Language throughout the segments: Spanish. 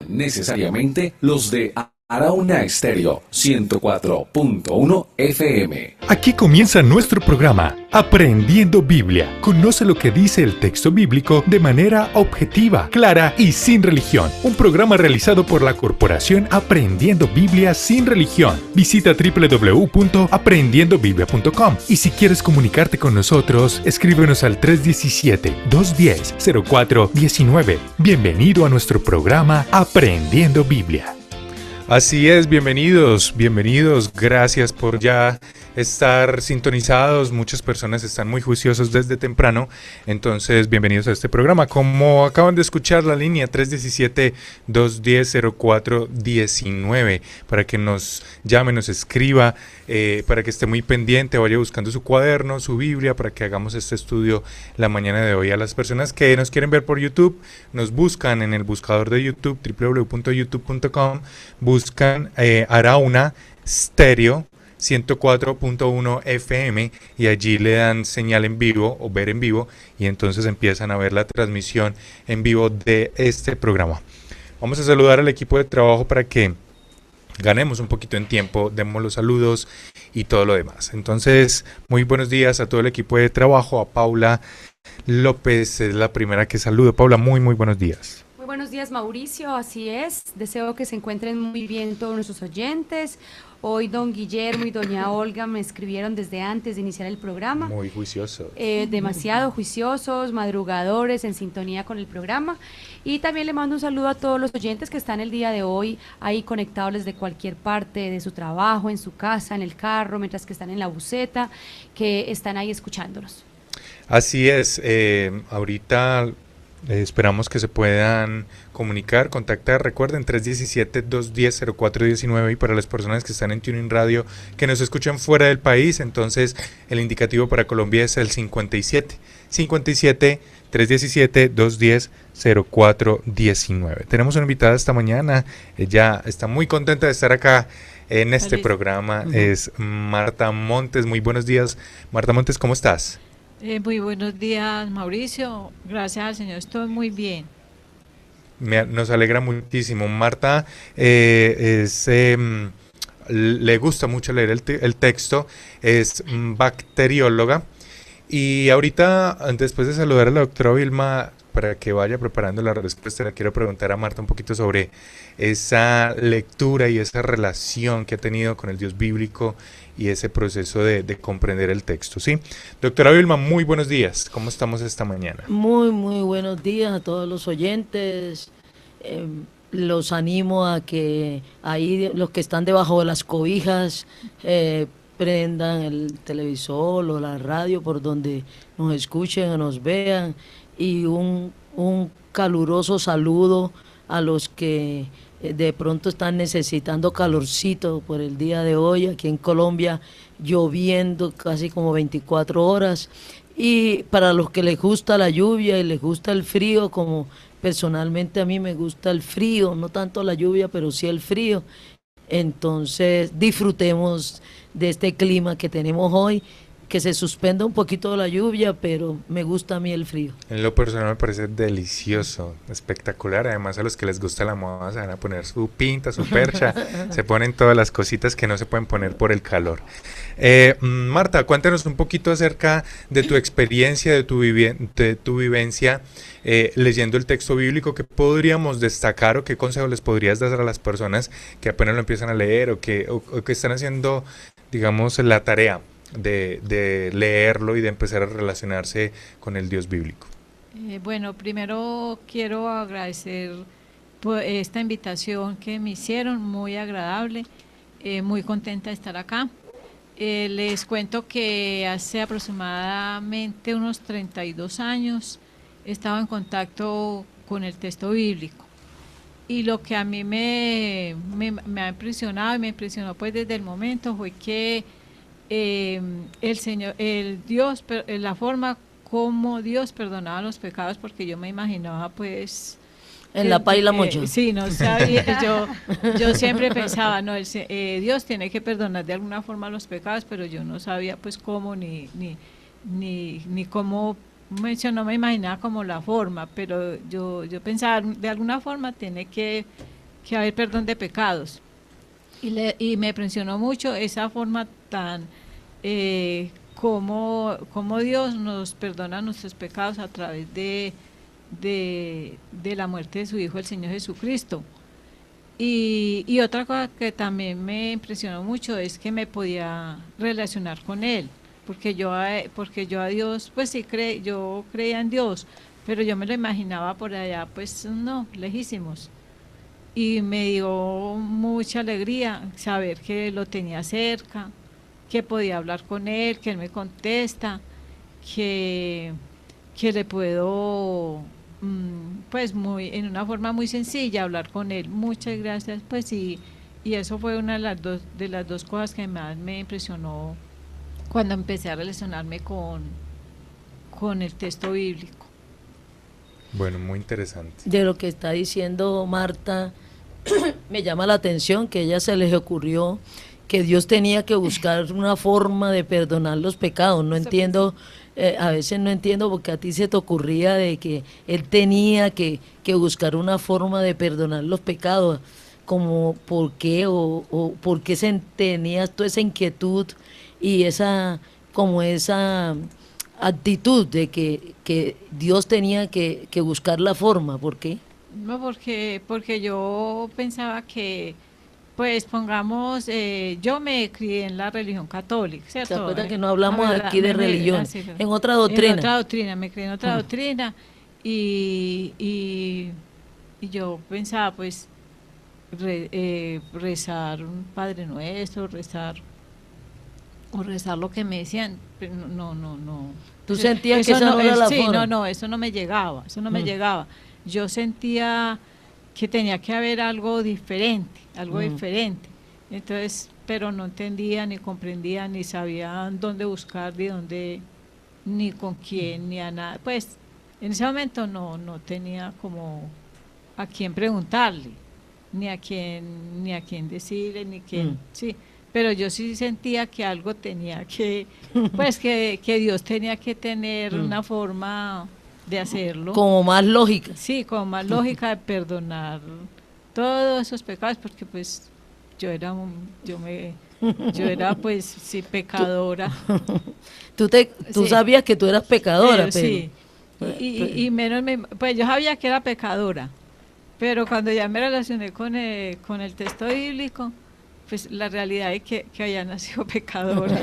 necesariamente los de Arauna Estéreo 104.1 FM. Aquí comienza nuestro programa, Aprendiendo Biblia. Conoce lo que dice el texto bíblico de manera objetiva, clara y sin religión. Un programa realizado por la Corporación Aprendiendo Biblia Sin Religión. Visita www.aprendiendobiblia.com y si quieres comunicarte con nosotros, escríbenos al 317-210-0419. Bienvenido a nuestro programa Aprendiendo Biblia. Así es, bienvenidos, gracias por ya estar sintonizados. Muchas personas están muy juiciosos desde temprano, entonces bienvenidos a este programa. Como acaban de escuchar, la línea 317-210-0419 para que nos llame, nos escriba, para que esté muy pendiente, vaya buscando su cuaderno, su Biblia, para que hagamos este estudio la mañana de hoy. A las personas que nos quieren ver por YouTube, nos buscan en el buscador de YouTube, www.youtube.com, buscan Arauna Stereo 104.1 FM y allí le dan señal en vivo o ver en vivo y entonces empiezan a ver la transmisión en vivo de este programa. Vamos a saludar al equipo de trabajo para que ganemos un poquito en tiempo, demos los saludos y todo lo demás. Entonces, muy buenos días a todo el equipo de trabajo, a Paula López, es la primera que saludo. Paula, muy buenos días. Buenos días, Mauricio, así es, deseo que se encuentren muy bien todos nuestros oyentes. Hoy don Guillermo y doña Olga me escribieron desde antes de iniciar el programa. Muy juiciosos. Demasiado juiciosos, madrugadores, en sintonía con el programa. Y también le mando un saludo a todos los oyentes que están el día de hoy ahí conectados desde cualquier parte de su trabajo, en su casa, en el carro, mientras que están en la buseta, que están ahí escuchándonos. Así es, ahorita esperamos que se puedan comunicar, contactar. Recuerden 317-210-0419 y para las personas que están en Tuning Radio que nos escuchan fuera del país, entonces el indicativo para Colombia es el 57-317-210-0419. Tenemos una invitada esta mañana, ella está muy contenta de estar acá en este programa, es Marta Montes. Muy buenos días, Marta Montes, ¿cómo estás? Muy buenos días, Mauricio. Gracias al Señor, estoy muy bien. Nos alegra muchísimo. Marta le gusta mucho leer el texto, es bacterióloga. Y ahorita, después de saludar a la doctora Vilma, para que vaya preparando la respuesta, le quiero preguntar a Marta un poquito sobre esa lectura y esa relación que ha tenido con el Dios bíblico y ese proceso de comprender el texto, ¿sí? Doctora Vilma, muy buenos días. ¿Cómo estamos esta mañana? Muy buenos días a todos los oyentes. Los animo a que ahí los que están debajo de las cobijas prendan el televisor o la radio por donde nos escuchen o nos vean. Y un caluroso saludo a los que de pronto están necesitando calorcito por el día de hoy, aquí en Colombia lloviendo casi como 24 horas, y para los que les gusta la lluvia y les gusta el frío, como personalmente a mí me gusta el frío, no tanto la lluvia, pero sí el frío, entonces disfrutemos de este clima que tenemos hoy, que se suspenda un poquito la lluvia, pero me gusta a mí el frío. En lo personal me parece delicioso, espectacular. Además, a los que les gusta la moda se van a poner su pinta, su percha, se ponen todas las cositas que no se pueden poner por el calor. Marta, cuéntanos un poquito acerca de tu experiencia, de tu vivencia leyendo el texto bíblico. ¿Qué podríamos destacar o qué consejos les podrías dar a las personas que apenas lo empiezan a leer o que están haciendo, digamos, la tarea de leerlo y de empezar a relacionarse con el Dios bíblico? Bueno, primero quiero agradecer por esta invitación que me hicieron, muy agradable, muy contenta de estar acá. Les cuento que hace aproximadamente unos 32 años estaba en contacto con el texto bíblico. Y lo que a mí me ha impresionado y me impresionó pues desde el momento fue que el Señor, el Dios, la forma como Dios perdonaba los pecados, porque yo me imaginaba pues en la paila mocho. Sí, no sabía, yo siempre pensaba, no, Dios tiene que perdonar de alguna forma los pecados, pero yo no sabía pues cómo ni cómo, no me imaginaba como la forma, pero yo pensaba, de alguna forma tiene que que va a haber perdón de pecados. Y me impresionó mucho esa forma tan, como Dios nos perdona nuestros pecados a través de la muerte de su Hijo, el Señor Jesucristo. Y otra cosa que también me impresionó mucho es que me podía relacionar con Él, porque yo a Dios, pues sí, yo creía en Dios, pero yo me lo imaginaba por allá, pues no, lejísimos. Y me dio mucha alegría saber que lo tenía cerca, que podía hablar con Él, que Él me contesta, que le puedo, pues en una forma muy sencilla hablar con Él. Muchas gracias, pues y eso fue una de las dos cosas que más me impresionó cuando empecé a relacionarme con el texto bíblico. Bueno, muy interesante. De lo que está diciendo Marta, me llama la atención que a ella se les ocurrió que Dios tenía que buscar una forma de perdonar los pecados. No entiendo, a veces no entiendo porque a ti se te ocurría de que Él tenía que buscar una forma de perdonar los pecados, como por qué o por qué tenías toda esa inquietud y esa actitud de que Dios tenía que buscar la forma. ¿Por qué? No, porque yo pensaba que, pues pongamos, yo me crié en la religión católica, ¿cierto? ¿Se acuerda que no hablamos aquí de religión? Sí, En otra doctrina. En otra doctrina, me crié en otra doctrina y yo pensaba, pues, rezar un Padre Nuestro, rezar lo que me decían, pero no. ¿Tú sentías que esa no era la forma? No, eso no me llegaba, llegaba. Yo sentía que tenía que haber algo diferente. Entonces, pero no entendía, ni comprendía, ni sabía dónde buscar, ni con quién, ni a nada. Pues, en ese momento no tenía como a quién preguntarle, ni a quién decirle, ni quién, sí. Pero yo sí sentía que algo tenía que, pues que Dios tenía que tener una forma de hacerlo. Como más lógica. Sí, como más lógica de perdonar todos esos pecados, porque pues yo era pues sí pecadora. Tú sabías que tú eras pecadora, pero sí. Y menos pues yo sabía que era pecadora, pero cuando ya me relacioné con el texto bíblico, pues la realidad es que había nacido pecadora.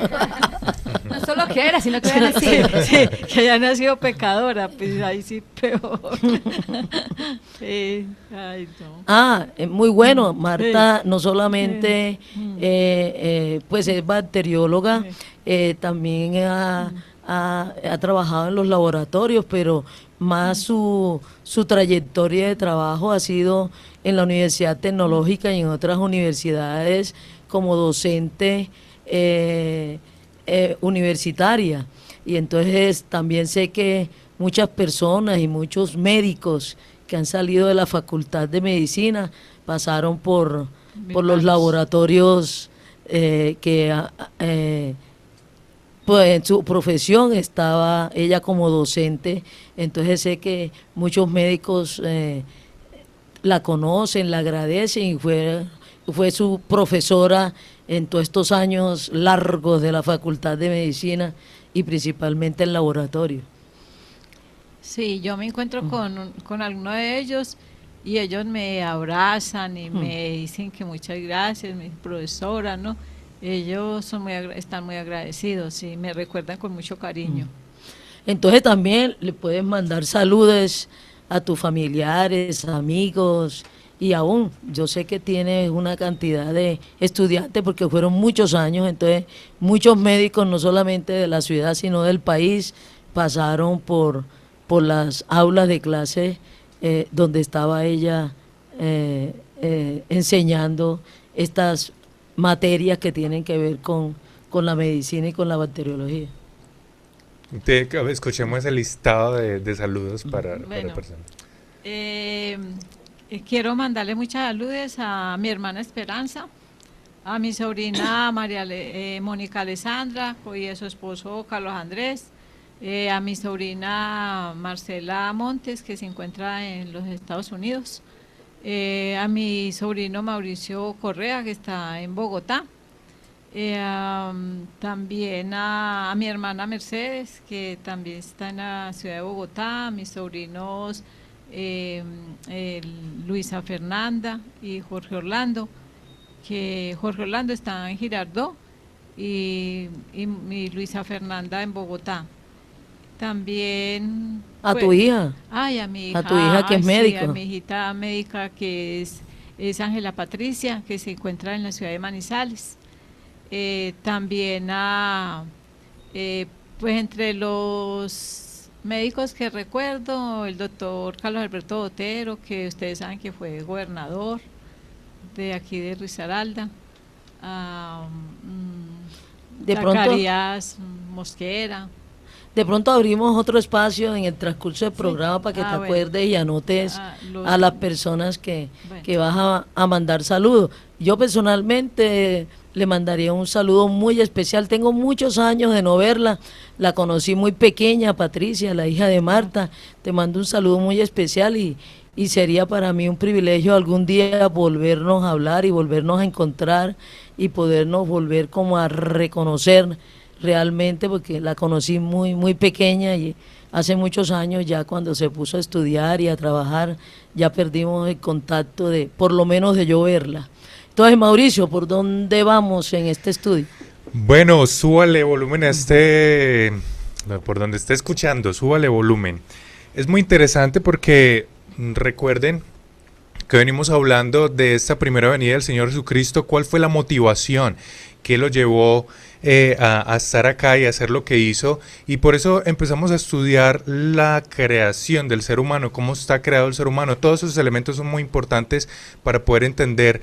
No solo que era, sino que había nacido. Sí, que había nacido pecadora, pues ahí sí peor. Sí, ay, no. Muy bueno. Marta no solamente pues es bacterióloga, también ha trabajado en los laboratorios, pero más su trayectoria de trabajo ha sido en la Universidad Tecnológica y en otras universidades como docente universitaria. Y entonces también sé que muchas personas y muchos médicos que han salido de la Facultad de Medicina pasaron por los laboratorios pues en su profesión estaba ella como docente. Entonces sé que muchos médicos la conocen, la agradecen y fue su profesora en todos estos años largos de la Facultad de Medicina y principalmente el laboratorio. Sí, yo me encuentro con alguno de ellos y ellos me abrazan y me dicen que muchas gracias, mi profesora, ¿no? Ellos están muy agradecidos y me recuerdan con mucho cariño. Entonces también le puedes mandar saludos a tus familiares, amigos, y aún yo sé que tienes una cantidad de estudiantes porque fueron muchos años, entonces muchos médicos no solamente de la ciudad sino del país pasaron por las aulas de clase donde estaba ella enseñando estas materias que tienen que ver con la medicina y con la bacteriología. Escuchemos el listado de saludos para personas. Quiero mandarle muchas saludos a mi hermana Esperanza, a mi sobrina Mónica Alessandra y a su esposo Carlos Andrés, a mi sobrina Marcela Montes, que se encuentra en los Estados Unidos, a mi sobrino Mauricio Correa, que está en Bogotá, también a mi hermana Mercedes, que también está en la ciudad de Bogotá, a mis sobrinos Luisa Fernanda y Jorge Orlando, que Jorge Orlando está en Girardot y Luisa Fernanda en Bogotá. También A pues, tu hija. ay, a mi hija, A tu hija que es sí, médico. a mi hijita médica que es Ángela Patricia, que se encuentra en la ciudad de Manizales. También pues entre los médicos que recuerdo, el doctor Carlos Alberto Botero, que ustedes saben que fue gobernador de aquí de Risaralda. De pronto- Zacarías Mosquera. De pronto abrimos otro espacio en el transcurso del programa para que te Bueno. acuerdes y anotes Los- a las personas que Bueno. vas a mandar saludos. Yo personalmente le mandaría un saludo muy especial. Tengo muchos años de no verla. La conocí muy pequeña, Patricia, la hija de Marta. Te mando un saludo muy especial y sería para mí un privilegio algún día volvernos a hablar y volvernos a encontrar y podernos volver como a reconocer realmente, porque la conocí muy, muy pequeña y hace muchos años ya cuando se puso a estudiar y a trabajar, ya perdimos el contacto de, por lo menos de yo verla. Entonces, Mauricio, ¿por dónde vamos en este estudio? Bueno, súbale volumen a por donde esté escuchando, súbale volumen. Es muy interesante porque recuerden que venimos hablando de esta primera venida del Señor Jesucristo. ¿Cuál fue la motivación que lo llevó a estar acá y a hacer lo que hizo? Y por eso empezamos a estudiar la creación del ser humano, cómo está creado el ser humano. Todos esos elementos son muy importantes para poder entender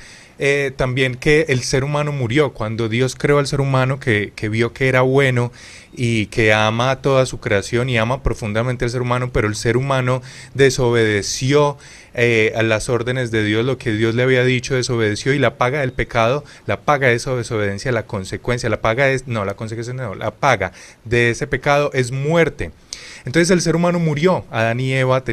también que el ser humano murió. Cuando Dios creó al ser humano, que vio que era bueno y que ama a toda su creación y ama profundamente al ser humano, pero el ser humano desobedeció a las órdenes de Dios, lo que Dios le había dicho, desobedeció, y la paga del pecado, la paga de esa desobediencia, la consecuencia, la paga de ese pecado es muerte. Entonces el ser humano murió. Adán y Eva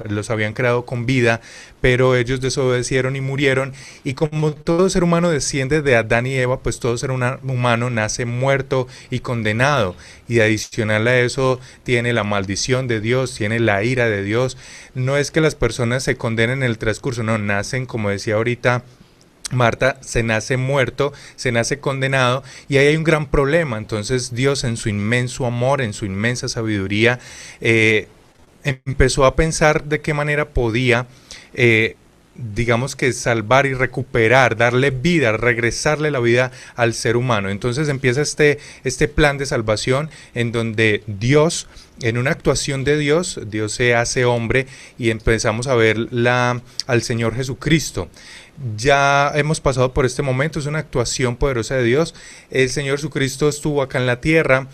los habían creado con vida, pero ellos desobedecieron y murieron. Y como todo ser humano desciende de Adán y Eva, pues todo ser humano nace muerto y condenado. Y adicional a eso tiene la maldición de Dios, tiene la ira de Dios. No es que las personas se condenen en el transcurso, no, nacen, como decía ahorita Marta, se nace muerto, se nace condenado, y ahí hay un gran problema. Entonces Dios, en su inmenso amor, en su inmensa sabiduría, empezó a pensar de qué manera podía digamos que salvar y recuperar, darle vida, regresarle la vida al ser humano. Entonces empieza este plan de salvación en donde Dios, en una actuación de Dios se hace hombre y empezamos a ver al Señor Jesucristo. Ya hemos pasado por este momento, es una actuación poderosa de Dios. El Señor Jesucristo estuvo acá en la tierra,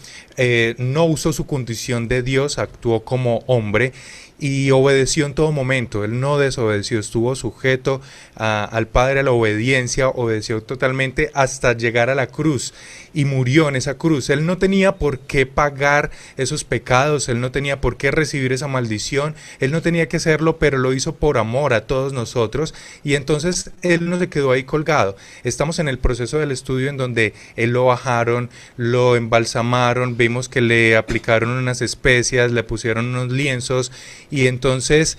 no usó su condición de Dios, actuó como hombre y obedeció en todo momento. Él no desobedeció, estuvo sujeto al Padre, a la obediencia, obedeció totalmente hasta llegar a la cruz y murió en esa cruz. Él no tenía por qué pagar esos pecados, él no tenía por qué recibir esa maldición, él no tenía que hacerlo, pero lo hizo por amor a todos nosotros, y entonces él no se quedó ahí colgado. Estamos en el proceso del estudio en donde él lo bajaron, lo embalsamaron, vimos que le aplicaron unas especias, le pusieron unos lienzos, y entonces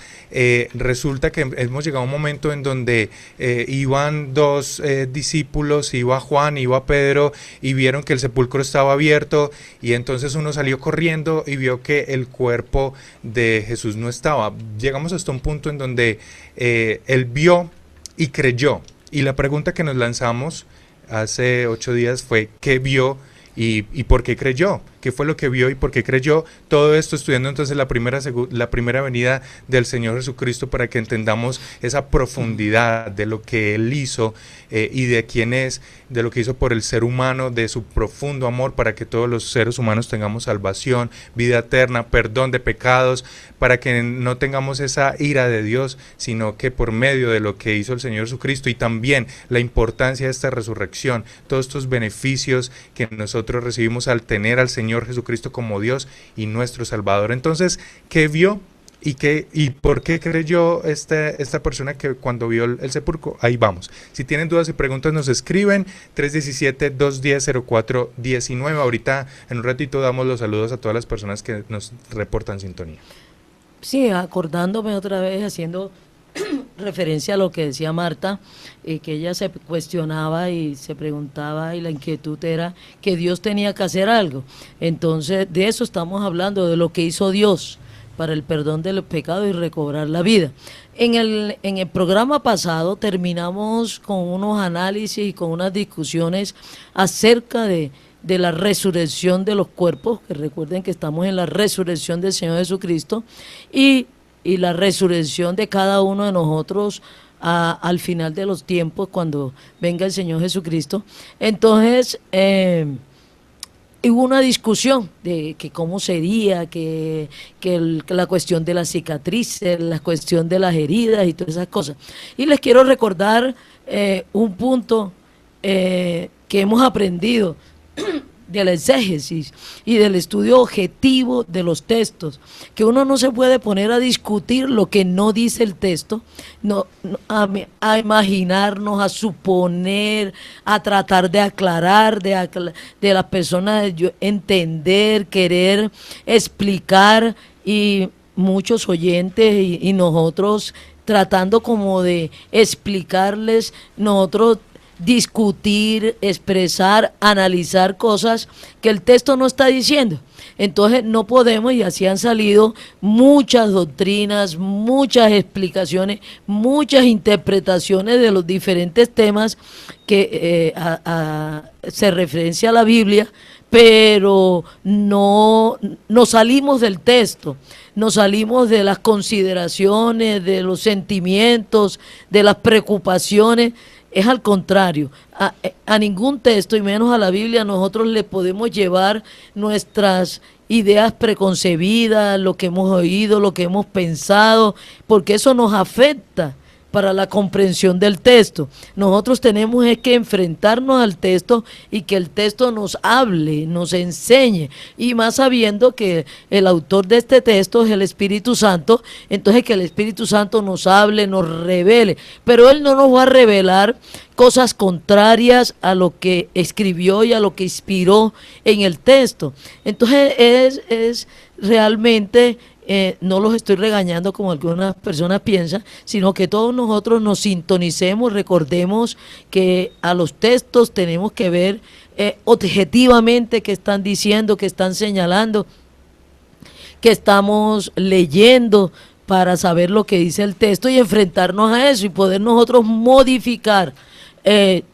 resulta que hemos llegado a un momento en donde iban dos discípulos, iba Juan, iba Pedro, y vieron que el sepulcro estaba abierto, y entonces uno salió corriendo y vio que el cuerpo de Jesús no estaba. Llegamos hasta un punto en donde él vio y creyó, y la pregunta que nos lanzamos hace 8 días fue: ¿qué vio y por qué creyó? ¿Qué fue lo que vio y por qué creyó? Todo esto estudiando entonces la primera venida del Señor Jesucristo, para que entendamos esa profundidad de lo que Él hizo y de quién es, de lo que hizo por el ser humano, de su profundo amor, para que todos los seres humanos tengamos salvación, vida eterna, perdón de pecados, para que no tengamos esa ira de Dios, sino que por medio de lo que hizo el Señor Jesucristo, y también la importancia de esta resurrección, todos estos beneficios que nosotros recibimos al tener al Señor Jesucristo como Dios y nuestro Salvador. Entonces, ¿qué vio ¿Y por qué creyó esta persona que cuando vio el sepulcro? Ahí vamos. Si tienen dudas y preguntas nos escriben 317-210-0419. Ahorita en un ratito damos los saludos a todas las personas que nos reportan sintonía. Sí, acordándome otra vez, haciendo referencia a lo que decía Marta, que ella se cuestionaba y se preguntaba, y la inquietud era que Dios tenía que hacer algo. Entonces, de eso estamos hablando, de lo que hizo Dios para el perdón de los pecados y recobrar la vida. En el programa pasado terminamos con unos análisis y con unas discusiones acerca de la resurrección de los cuerpos, que recuerden que estamos en la resurrección del Señor Jesucristo, y la resurrección de cada uno de nosotros al final de los tiempos, cuando venga el Señor Jesucristo. Entonces, hubo una discusión de que cómo sería, que la cuestión de las cicatrices, la cuestión de las heridas y todas esas cosas. Y les quiero recordar un punto que hemos aprendido de la exégesis y del estudio objetivo de los textos, que uno no se puede poner a discutir lo que no dice el texto, a imaginarnos, a suponer, a tratar de aclarar, de las personas entender, querer explicar, y muchos oyentes y nosotros tratando como de explicarles, nosotros discutir, expresar, analizar cosas que el texto no está diciendo. Entonces no podemos, y así han salido muchas doctrinas, muchas explicaciones, muchas interpretaciones de los diferentes temas que se referencia a la Biblia, pero no salimos del texto, nos salimos de las consideraciones, de los sentimientos, de las preocupaciones. Es al contrario, a ningún texto, y menos a la Biblia, nosotros le podemos llevar nuestras ideas preconcebidas, lo que hemos oído, lo que hemos pensado, porque eso nos afecta para la comprensión del texto. Nosotros tenemos que enfrentarnos al texto y que el texto nos hable, nos enseñe, y más sabiendo que el autor de este texto es el Espíritu Santo. Entonces que el Espíritu Santo nos hable, nos revele, pero Él no nos va a revelar cosas contrarias a lo que escribió y a lo que inspiró en el texto. Entonces es realmente... no los estoy regañando como algunas personas piensan, sino que todos nosotros nos sintonicemos, recordemos que a los textos tenemos que ver objetivamente qué están diciendo, qué están señalando, qué estamos leyendo, para saber lo que dice el texto y enfrentarnos a eso y poder nosotros modificar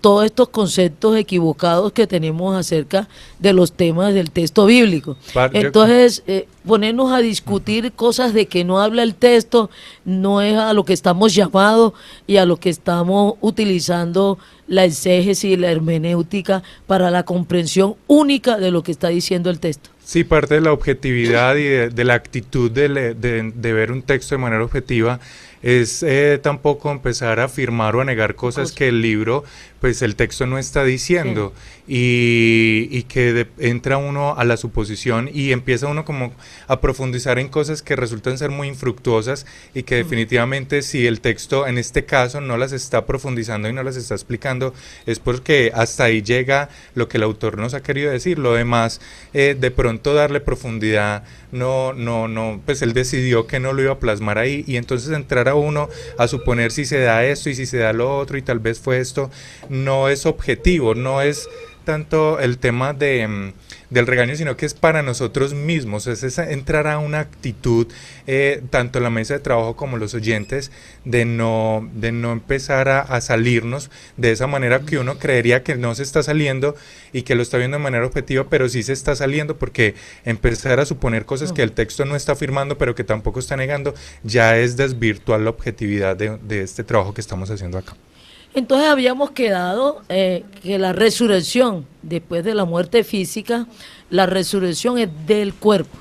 todos estos conceptos equivocados que tenemos acerca de los temas del texto bíblico. Entonces, ponernos a discutir cosas de que no habla el texto no es a lo que estamos llamados y a lo que estamos utilizando la exégesis y la hermenéutica para la comprensión única de lo que está diciendo el texto. Sí, parte de la objetividad y de la actitud de ver un texto de manera objetiva es tampoco empezar a afirmar o a negar cosas que el libro, pues el texto no está diciendo, y que entra uno a la suposición y empieza uno como a profundizar en cosas que resultan ser muy infructuosas y que definitivamente si el texto en este caso no las está profundizando y no las está explicando es porque hasta ahí llega lo que el autor nos ha querido decir. Lo demás, de pronto darle profundidad, no, pues él decidió que no lo iba a plasmar ahí, y entonces entrar a uno a suponer si se da esto y si se da lo otro y tal vez fue esto, no es objetivo, no es tanto el tema del regaño, sino que es para nosotros mismos, es entrar a una actitud, tanto la mesa de trabajo como los oyentes, de no empezar a salirnos de esa manera que uno creería que no se está saliendo y que lo está viendo de manera objetiva, pero sí se está saliendo, porque empezar a suponer cosas que el texto no está afirmando, pero que tampoco está negando, ya es desvirtuar la objetividad de este trabajo que estamos haciendo acá. Entonces habíamos quedado que la resurrección, después de la muerte física, la resurrección es del cuerpo.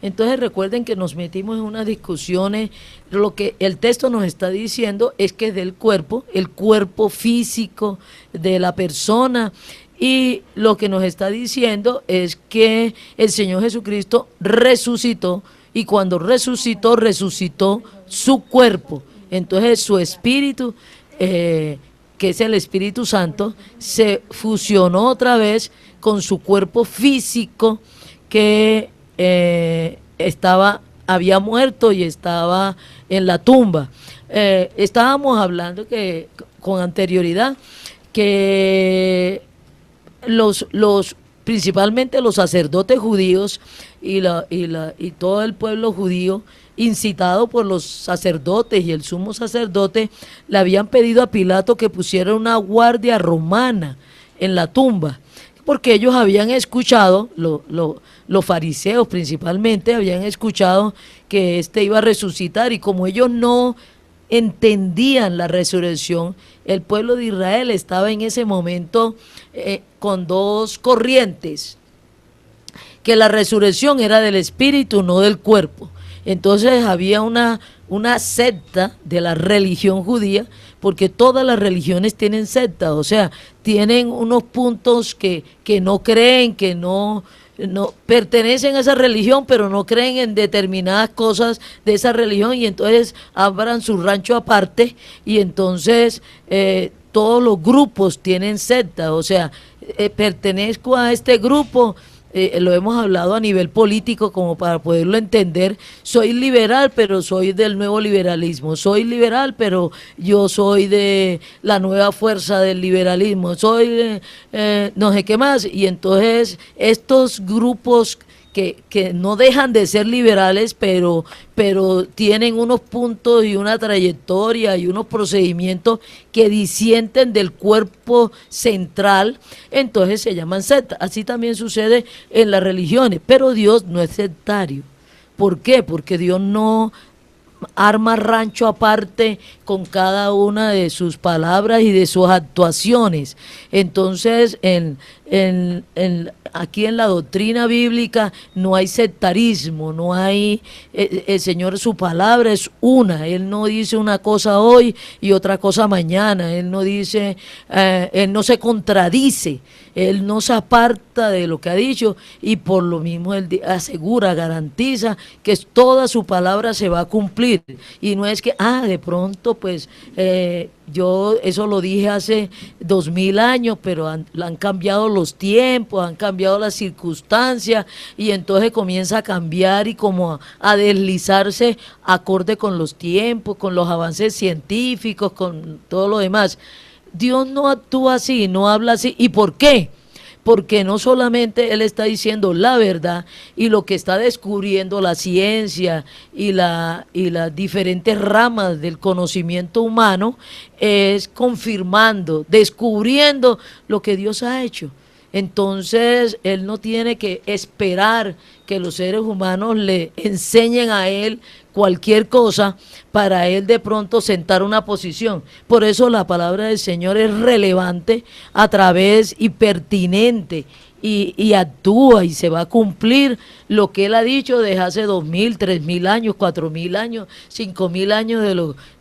Entonces recuerden que nos metimos en unas discusiones, lo que el texto nos está diciendo es que es del cuerpo, el cuerpo físico de la persona, y lo que nos está diciendo es que el Señor Jesucristo resucitó y cuando resucitó, resucitó su cuerpo. Entonces su espíritu, que es el Espíritu Santo, se fusionó otra vez con su cuerpo físico que había muerto y estaba en la tumba. Estábamos hablando que con anterioridad que principalmente los sacerdotes judíos y todo el pueblo judío, incitado por los sacerdotes y el sumo sacerdote, le habían pedido a Pilato que pusiera una guardia romana en la tumba, porque ellos habían escuchado, los fariseos principalmente, habían escuchado que iba a resucitar, y como ellos no entendían la resurrección, el pueblo de Israel estaba en ese momento con dos corrientes, que la resurrección era del espíritu, no del cuerpo. Entonces había una secta de la religión judía, porque todas las religiones tienen sectas, o sea, tienen unos puntos que no creen, que no pertenecen a esa religión, pero no creen en determinadas cosas de esa religión, y entonces abran su rancho aparte, y entonces todos los grupos tienen sectas, o sea, pertenezco a este grupo. Lo hemos hablado a nivel político como para poderlo entender. Soy liberal, pero soy del nuevo liberalismo. Soy liberal, pero yo soy de la nueva fuerza del liberalismo. Soy de no sé qué más. Y entonces estos grupos que no dejan de ser liberales, pero tienen unos puntos y una trayectoria y unos procedimientos que disienten del cuerpo central, entonces se llaman sectas. Así también sucede en las religiones, pero Dios no es sectario. ¿Por qué? Porque Dios no arma rancho aparte con cada una de sus palabras y de sus actuaciones. Entonces, aquí en la doctrina bíblica no hay sectarismo, no hay, el Señor, su palabra es una, Él no dice una cosa hoy y otra cosa mañana, Él no dice, Él no se contradice, Él no se aparta de lo que ha dicho, y por lo mismo Él asegura, garantiza que toda su palabra se va a cumplir, y no es que, de pronto pues yo eso lo dije hace 2000 años, pero han cambiado los tiempos, han cambiado las circunstancias, y entonces comienza a cambiar y como a deslizarse acorde con los tiempos, con los avances científicos, con todo lo demás. Dios no actúa así, no habla así. ¿Y por qué? Porque no solamente Él está diciendo la verdad y lo que está descubriendo la ciencia y las diferentes ramas del conocimiento humano, es confirmando, descubriendo lo que Dios ha hecho. Entonces, Él no tiene que esperar que los seres humanos le enseñen a Él cualquier cosa para Él de pronto sentar una posición. Por eso la palabra del Señor es relevante a través y pertinente, y actúa y se va a cumplir lo que Él ha dicho desde hace 2000, 3000 años, 4000 años, 5000 años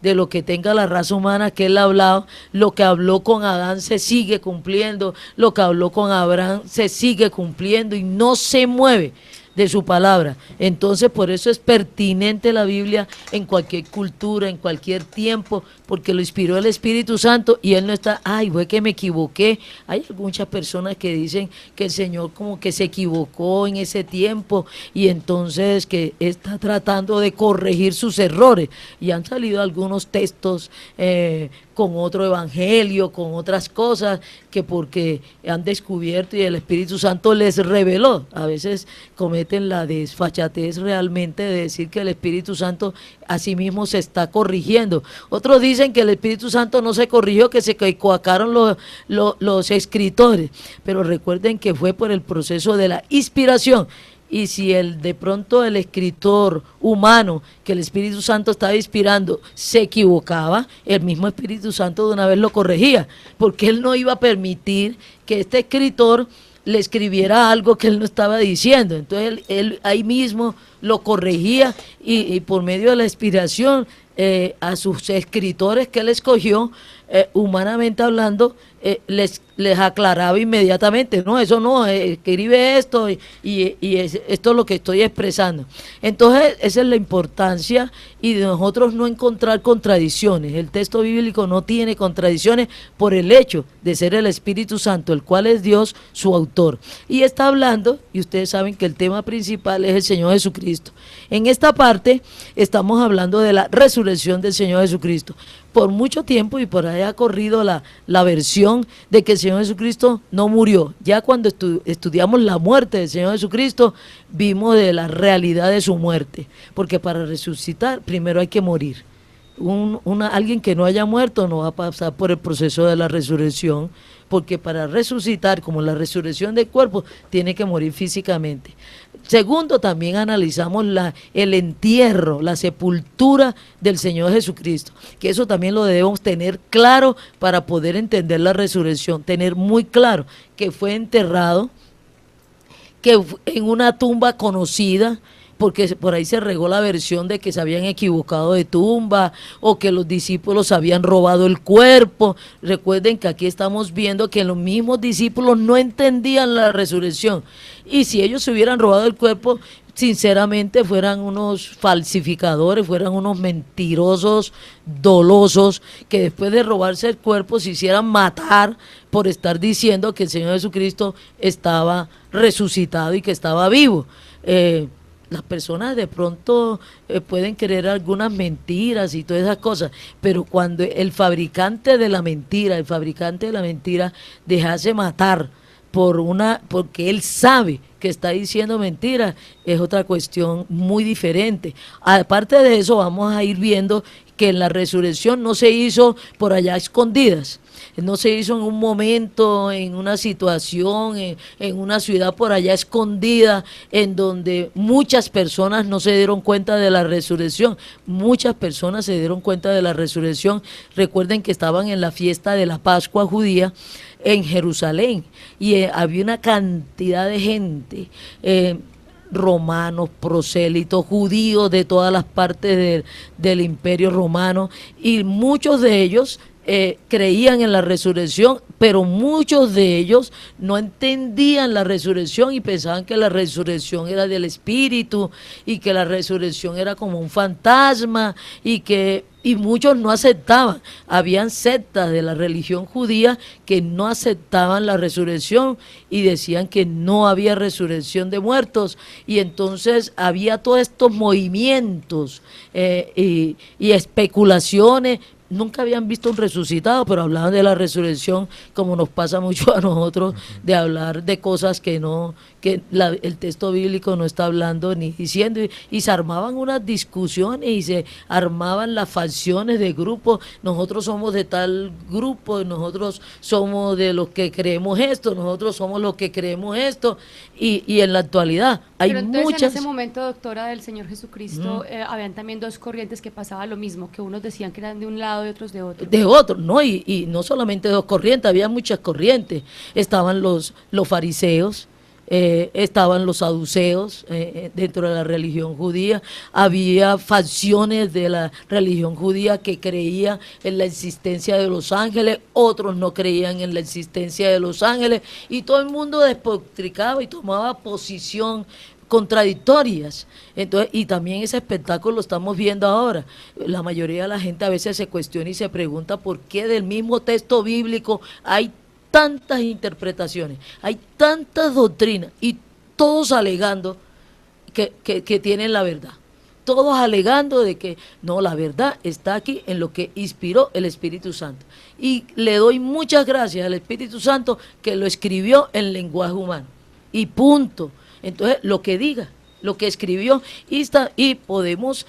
de lo que tenga la raza humana que Él ha hablado. Lo que habló con Adán se sigue cumpliendo, lo que habló con Abraham se sigue cumpliendo y no se mueve de su palabra. Entonces, por eso es pertinente la Biblia en cualquier cultura, en cualquier tiempo, porque lo inspiró el Espíritu Santo, y Él no está, fue que me equivoqué. Hay muchas personas que dicen que el Señor como que se equivocó en ese tiempo, y entonces que está tratando de corregir sus errores, y han salido algunos textos con otro evangelio, con otras cosas, que porque han descubierto y el Espíritu Santo les reveló. A veces cometen la desfachatez realmente de decir que el Espíritu Santo a sí mismo se está corrigiendo. Otros dicen que el Espíritu Santo no se corrigió, que se coacaron los escritores, pero recuerden que fue por el proceso de la inspiración. Y si de pronto el escritor humano que el Espíritu Santo estaba inspirando se equivocaba, el mismo Espíritu Santo de una vez lo corregía, porque Él no iba a permitir que este escritor le escribiera algo que él no estaba diciendo. Entonces él ahí mismo lo corregía, y por medio de la inspiración a sus escritores que él escogió, humanamente hablando, les aclaraba inmediatamente, no, eso no, escribe esto esto es lo que estoy expresando. Entonces, esa es la importancia y de nosotros no encontrar contradicciones. El texto bíblico no tiene contradicciones por el hecho de ser el Espíritu Santo, el cual es Dios, su autor. Y está hablando, y ustedes saben que el tema principal es el Señor Jesucristo. En esta parte estamos hablando de la resurrección del Señor Jesucristo. Por mucho tiempo, y por ahí ha corrido la versión de que el Señor Jesucristo no murió. Ya cuando estudiamos la muerte del Señor Jesucristo, vimos de la realidad de su muerte. Porque para resucitar, primero hay que morir. Alguien que no haya muerto no va a pasar por el proceso de la resurrección, porque para resucitar, como la resurrección del cuerpo, tiene que morir físicamente. Segundo, también analizamos el entierro, la sepultura del Señor Jesucristo, que eso también lo debemos tener claro para poder entender la resurrección, tener muy claro que fue enterrado, que en una tumba conocida, porque por ahí se regó la versión de que se habían equivocado de tumba o que los discípulos habían robado el cuerpo. Recuerden que aquí estamos viendo que los mismos discípulos no entendían la resurrección, y si ellos se hubieran robado el cuerpo, sinceramente fueran unos falsificadores, fueran unos mentirosos, dolosos, que después de robarse el cuerpo se hicieran matar por estar diciendo que el Señor Jesucristo estaba resucitado y que estaba vivo. Las personas de pronto pueden creer algunas mentiras y todas esas cosas, pero cuando el fabricante de la mentira dejase matar porque él sabe que está diciendo mentiras, es otra cuestión muy diferente. Aparte de eso, vamos a ir viendo que la resurrección no se hizo por allá escondidas, no se hizo en un momento, en una situación, en una ciudad por allá escondida, en donde muchas personas no se dieron cuenta de la resurrección. Muchas personas se dieron cuenta de la resurrección. Recuerden que estaban en la fiesta de la Pascua judía en Jerusalén, y había una cantidad de gente, romanos, prosélitos, judíos de todas las partes del Imperio Romano, y muchos de ellos creían en la resurrección, pero muchos de ellos no entendían la resurrección y pensaban que la resurrección era del espíritu y que la resurrección era como un fantasma, y muchos no aceptaban. Habían sectas de la religión judía que no aceptaban la resurrección y decían que no había resurrección de muertos, y entonces había todos estos movimientos y especulaciones. Nunca habían visto un resucitado, pero hablaban de la resurrección, como nos pasa mucho a nosotros, de hablar de cosas que el texto bíblico no está hablando ni diciendo, y se armaban unas discusiones y se armaban las facciones de grupos. Nosotros somos de tal grupo, nosotros somos de los que creemos esto, nosotros somos los que creemos esto, y en la actualidad hay pero entonces, muchas... en ese momento, doctora, del Señor Jesucristo, habían también dos corrientes que pasaba lo mismo, que unos decían que eran de un lado y otros de otro. De otro, ¿no? Y no solamente dos corrientes, había muchas corrientes. Estaban los fariseos, estaban los saduceos dentro de la religión judía. Había facciones de la religión judía que creían en la existencia de los ángeles, otros no creían en la existencia de los ángeles, y todo el mundo despotricaba y tomaba posición contradictorias. Entonces, y también ese espectáculo lo estamos viendo ahora. La mayoría de la gente a veces se cuestiona y se pregunta por qué del mismo texto bíblico hay tantas interpretaciones, hay tantas doctrinas, y todos alegando que tienen la verdad. Todos alegando de que no, la verdad está aquí en lo que inspiró el Espíritu Santo. Y le doy muchas gracias al Espíritu Santo que lo escribió en lenguaje humano. Y punto. Entonces, lo que diga, lo que escribió, y podemos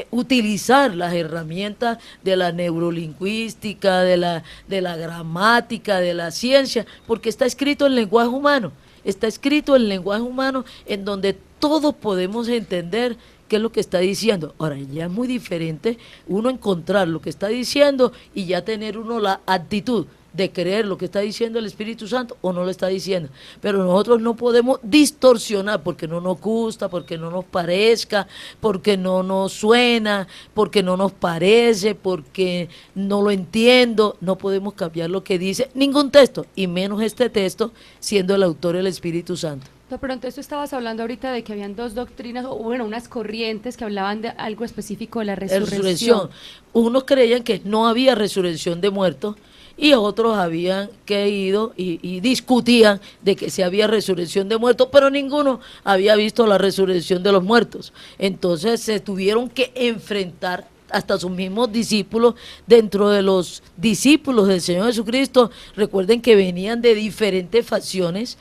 utilizar las herramientas de la neurolingüística, de la gramática, de la ciencia, porque está escrito en lenguaje humano. Está escrito en lenguaje humano en donde todos podemos entender qué es lo que está diciendo. Ahora, ya es muy diferente uno encontrar lo que está diciendo y ya tener uno la actitud de creer lo que está diciendo el Espíritu Santo o no lo está diciendo. Pero nosotros no podemos distorsionar porque no nos gusta, porque no nos parezca, porque no nos suena, porque no nos parece, porque no lo entiendo. No podemos cambiar lo que dice ningún texto, y menos este texto, siendo el autor el Espíritu Santo. No, pero entonces tú estabas hablando ahorita de que habían dos doctrinas, o bueno, unas corrientes que hablaban de algo específico de la resurrección. Unos creían que no había resurrección de muertos y otros habían creído y discutían de que sí había resurrección de muertos, pero ninguno había visto la resurrección de los muertos. Entonces se tuvieron que enfrentar hasta sus mismos discípulos. Dentro de los discípulos del Señor Jesucristo, recuerden que venían de diferentes facciones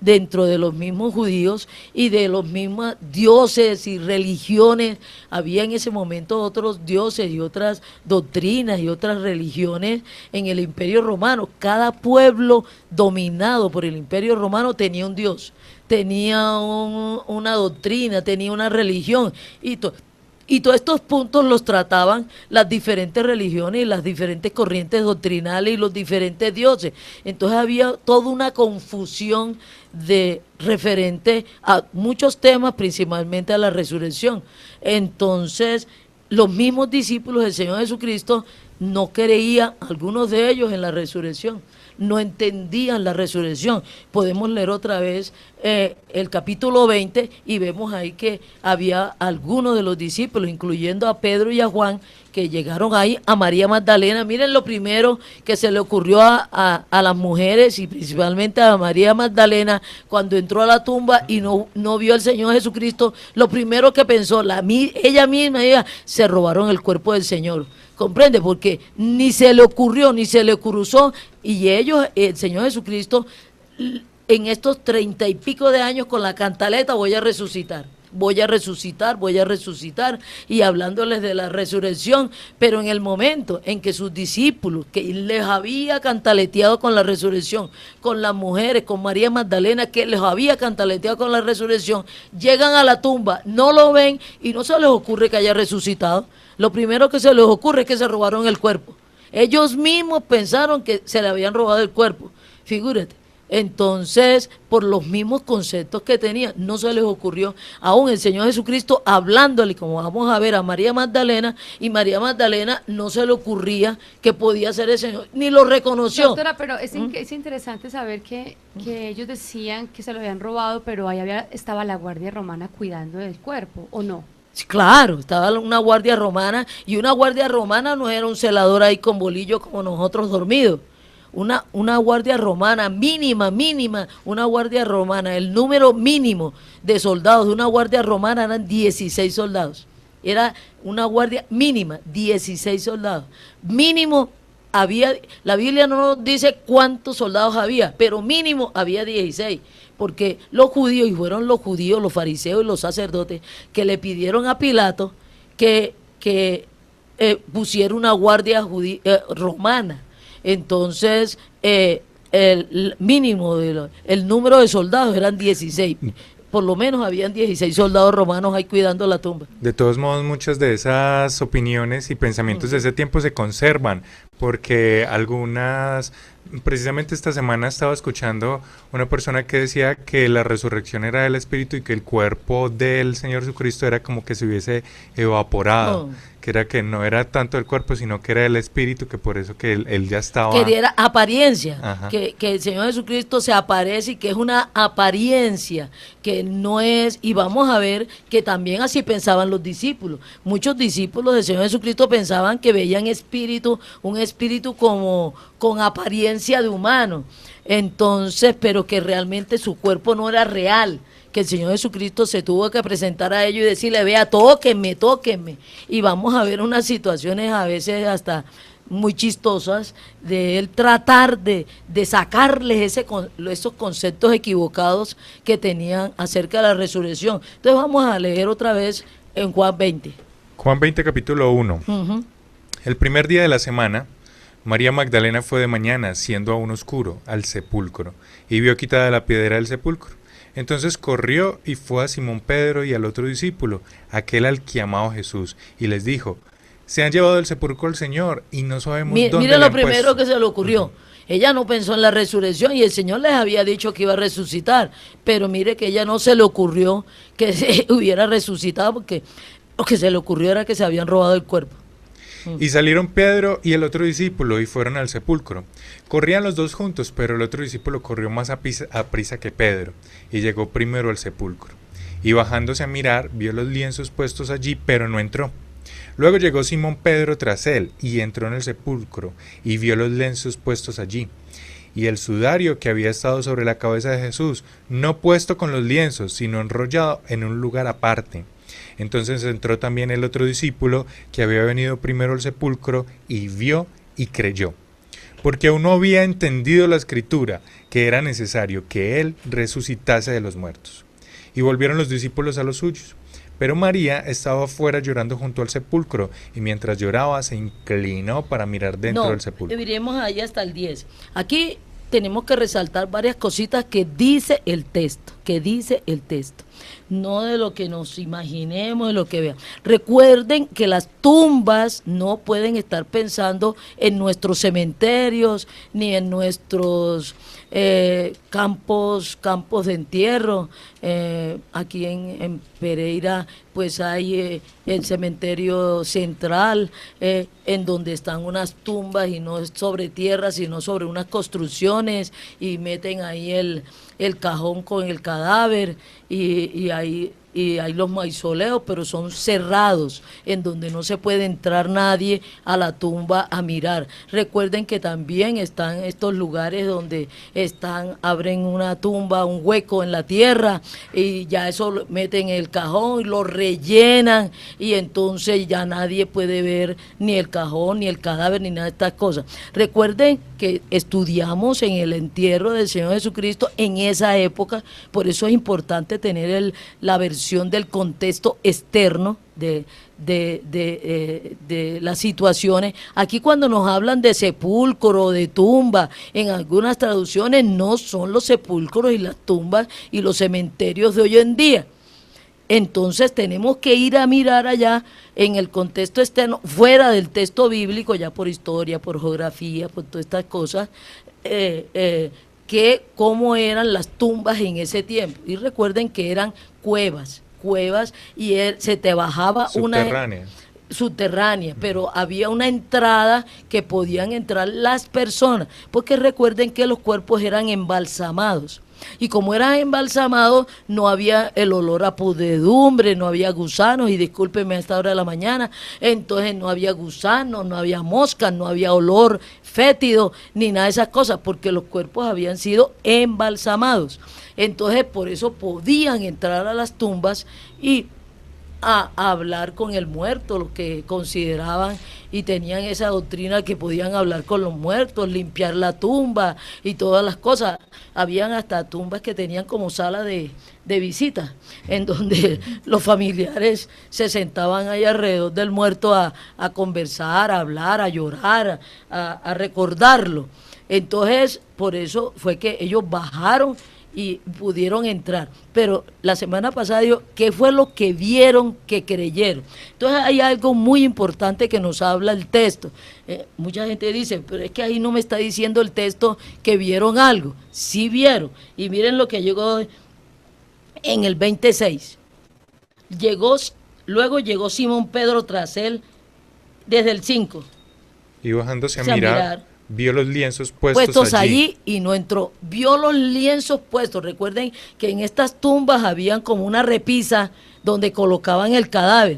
dentro de los mismos judíos y de los mismos dioses y religiones. Había en ese momento otros dioses y otras doctrinas y otras religiones en el Imperio Romano. Cada pueblo dominado por el Imperio Romano tenía un dios, tenía una doctrina, tenía una religión, y todos estos puntos los trataban las diferentes religiones y las diferentes corrientes doctrinales y los diferentes dioses. Entonces había toda una confusión de referente a muchos temas, principalmente a la resurrección. Entonces, los mismos discípulos del Señor Jesucristo no creían, algunos de ellos, en la resurrección. No entendían la resurrección. Podemos leer otra vez el capítulo 20 y vemos ahí que había algunos de los discípulos, incluyendo a Pedro y a Juan, que llegaron ahí, a María Magdalena. Miren lo primero que se le ocurrió a las mujeres y principalmente a María Magdalena cuando entró a la tumba y no vio al Señor Jesucristo. Lo primero que pensó, ella misma, se robaron el cuerpo del Señor. ¿Comprende? Porque ni se le ocurrió, ni se le cruzó, y ellos, el Señor Jesucristo, en estos 30 y pico de años con la cantaleta, voy a resucitar, y hablándoles de la resurrección. Pero en el momento en que sus discípulos, que les había cantaleteado con la resurrección, con las mujeres, con María Magdalena, que les había cantaleteado con la resurrección, llegan a la tumba, no lo ven y no se les ocurre que haya resucitado. Lo primero que se les ocurre es que se robaron el cuerpo. Ellos mismos pensaron que se le habían robado el cuerpo, figúrate. Entonces, por los mismos conceptos que tenían, no se les ocurrió. Aún el Señor Jesucristo hablándole, como vamos a ver, a María Magdalena, y María Magdalena no se le ocurría que podía ser el Señor, ni lo reconoció. Doctora, pero es interesante saber que ellos decían que se lo habían robado, pero ahí estaba la Guardia Romana cuidando del cuerpo, ¿o no? Claro, estaba una guardia romana, y una guardia romana no era un celador ahí con bolillo como nosotros dormidos. Una guardia romana mínima, una guardia romana, el número mínimo de soldados de una guardia romana eran 16 soldados. Era una guardia mínima, 16 soldados. Mínimo había, la Biblia no nos dice cuántos soldados había, pero mínimo había 16. Porque los judíos, y fueron los judíos, los fariseos y los sacerdotes, que le pidieron a Pilato que pusiera una guardia romana. Entonces, el mínimo, el número de soldados eran 16. Por lo menos habían 16 soldados romanos ahí cuidando la tumba. De todos modos, muchas de esas opiniones y pensamientos de ese tiempo se conservan, porque algunas... Precisamente esta semana estaba escuchando una persona que decía que la resurrección era del espíritu y que el cuerpo del Señor Jesucristo era como que se hubiese evaporado, que era que no era tanto el cuerpo, sino que era el espíritu, que por eso que él ya estaba... Que era apariencia, que el Señor Jesucristo se aparece y que es una apariencia, que no es... Y vamos a ver que también así pensaban los discípulos. Muchos discípulos del Señor Jesucristo pensaban que veían un espíritu como con apariencia de humano. Entonces, pero que realmente su cuerpo no era real, que el Señor Jesucristo se tuvo que presentar a ellos y decirle, vea, tóquenme. Y vamos a ver unas situaciones a veces hasta muy chistosas de él tratar de sacarles esos conceptos equivocados que tenían acerca de la resurrección. Entonces vamos a leer otra vez en Juan 20. Juan 20, capítulo 1. El primer día de la semana, María Magdalena fue de mañana, siendo aún oscuro, al sepulcro, y vio quitada la piedra del sepulcro. Entonces corrió y fue a Simón Pedro y al otro discípulo, aquel al que amaba Jesús, y les dijo, se han llevado del sepulcro al Señor y no sabemos dónde Mire le lo han primero puesto. que se le ocurrió. Ella no pensó en la resurrección y el Señor les había dicho que iba a resucitar, pero mire que ella no se le ocurrió que se hubiera resucitado porque lo que se le ocurrió era que se habían robado el cuerpo. Y salieron Pedro y el otro discípulo y fueron al sepulcro. Corrían los dos juntos, pero el otro discípulo corrió más a prisa que Pedro y llegó primero al sepulcro. Y bajándose a mirar, vio los lienzos puestos allí, pero no entró. Luego llegó Simón Pedro tras él y entró en el sepulcro y vio los lienzos puestos allí. Y el sudario que había estado sobre la cabeza de Jesús, no puesto con los lienzos, sino enrollado en un lugar aparte. Entonces entró también el otro discípulo que había venido primero al sepulcro y vio y creyó, porque aún no había entendido la escritura, que era necesario que él resucitase de los muertos. Y volvieron los discípulos a los suyos. Pero María estaba afuera llorando junto al sepulcro, y mientras lloraba se inclinó para mirar dentro del sepulcro. Iremos ahí hasta el 10. Aquí tenemos que resaltar varias cositas que dice el texto, no de lo que nos imaginemos, de lo que vean. Recuerden que las tumbas no pueden estar pensando en nuestros cementerios, ni en nuestros campos de entierro. Aquí en Pereira pues hay el cementerio central, en donde están unas tumbas y no es sobre tierra sino sobre unas construcciones, y meten ahí el cajón con el cadáver y hay los mausoleos, pero son cerrados, en donde no se puede entrar nadie a la tumba a mirar. Recuerden que también están estos lugares donde abren una tumba, un hueco en la tierra, y ya eso lo meten en el cajón y lo rellenan, y entonces ya nadie puede ver ni el cajón, ni el cadáver, ni nada de estas cosas. Recuerden que estudiamos en el entierro del Señor Jesucristo en esa época, por eso es importante tener la versión del contexto externo de las situaciones. Aquí cuando nos hablan de sepulcro, de tumba, en algunas traducciones no son los sepulcros y las tumbas y los cementerios de hoy en día. Entonces tenemos que ir a mirar allá en el contexto externo, fuera del texto bíblico, ya por historia, por geografía, por todas estas cosas, que cómo eran las tumbas en ese tiempo. Y recuerden que eran cuevas, y se te bajaba subterránea, pero había una entrada que podían entrar las personas, porque recuerden que los cuerpos eran embalsamados. Y como eran embalsamados, no había el olor a pudredumbre, no había gusanos, y discúlpenme a esta hora de la mañana, entonces no había gusanos, no había moscas, no había olor fétido, ni nada de esas cosas, porque los cuerpos habían sido embalsamados. Entonces por eso podían entrar a las tumbas y a hablar con el muerto, los que consideraban y tenían esa doctrina que podían hablar con los muertos, limpiar la tumba y todas las cosas. Habían hasta tumbas que tenían como sala de visitas, en donde los familiares se sentaban ahí alrededor del muerto a conversar, a hablar, a llorar, a recordarlo. Entonces, por eso fue que ellos bajaron y pudieron entrar. Pero la semana pasada dijo, ¿qué fue lo que vieron que creyeron? Entonces hay algo muy importante que nos habla el texto. Mucha gente dice, pero es que ahí no me está diciendo el texto que vieron algo. Sí vieron. Y miren lo que llegó en el 26. Luego llegó Simón Pedro tras él desde el 5. Y bajándose a mirar, vio los lienzos puestos allí y no entró. Vio los lienzos puestos. Recuerden que en estas tumbas habían como una repisa donde colocaban el cadáver.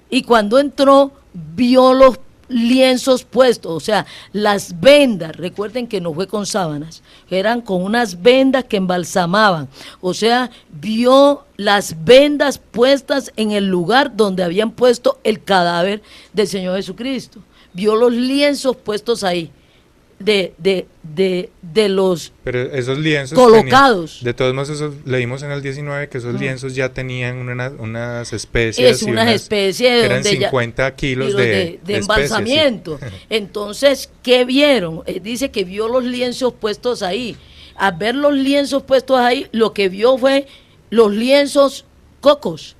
Y cuando entró, vio los lienzos puestos, o sea, las vendas. Recuerden que no fue con sábanas, eran con unas vendas que embalsamaban. O sea, vio las vendas puestas en el lugar donde habían puesto el cadáver del Señor Jesucristo. Vio los lienzos puestos ahí. De los pero esos lienzos colocados. De todos modos, eso leímos en el 19 que esos lienzos ya tenían unas especies. Especies que eran 50 kilos de embalsamiento. Sí. Entonces, ¿qué vieron? Dice que vio los lienzos puestos ahí. Al ver los lienzos puestos ahí, lo que vio fue los lienzos cocos.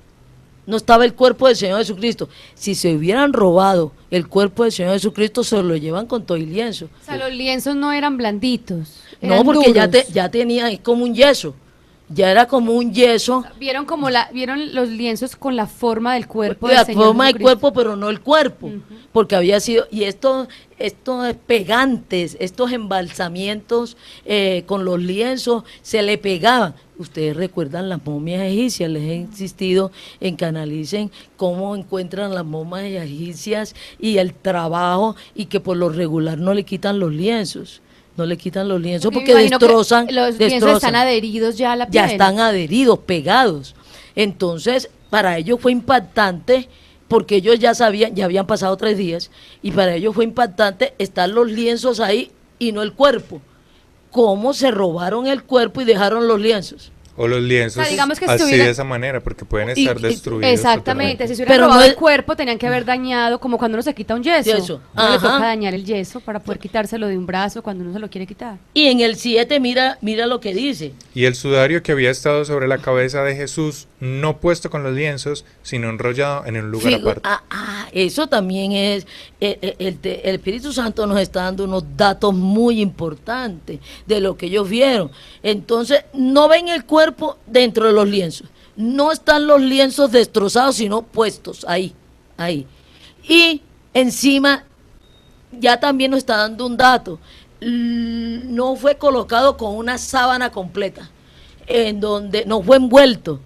no estaba el cuerpo del Señor Jesucristo. Si se hubieran robado el cuerpo del Señor Jesucristo, se lo llevan con todo el lienzo. O sea, los lienzos no eran blanditos. No, eran porque duros. ya tenía, es como un yeso. Ya era como un yeso. Vieron los lienzos con la forma del cuerpo La del Señor forma del Jesucristo. cuerpo, pero no el cuerpo. Porque había sido, y estos pegantes, estos embalsamientos con los lienzos, se le pegaban. Ustedes recuerdan las momias egipcias, les he insistido en que analicen cómo encuentran las momias egipcias y el trabajo, y que por lo regular no le quitan los lienzos. No le quitan los lienzos porque me imagino que destrozan. los lienzos están adheridos ya a la piel. Ya están adheridos, pegados. Entonces, para ellos fue impactante, porque ellos ya sabían, ya habían pasado 3 días, y para ellos fue impactante estar los lienzos ahí y no el cuerpo. ¿Cómo se robaron el cuerpo y dejaron los lienzos? O los lienzos, O sea, digamos que así estuviera- de esa manera, porque pueden estar destruidos. Exactamente, si se totalmente. hubiera Pero robado no el es- cuerpo, tenían que haber dañado, como cuando uno se quita un yeso. Yeso, Uno le ajá. toca dañar el yeso para poder quitárselo de un brazo cuando uno se lo quiere quitar. Y en el 7, mira lo que dice. Y el sudario que había estado sobre la cabeza de Jesús, no puesto con los lienzos, sino enrollado en un lugar aparte. Eso también es, el Espíritu Santo nos está dando unos datos muy importantes de lo que ellos vieron. Entonces, no ven el cuerpo dentro de los lienzos. No están los lienzos destrozados, sino puestos ahí. Y encima, ya también nos está dando un dato. No fue colocado con una sábana completa, en donde no fue envuelto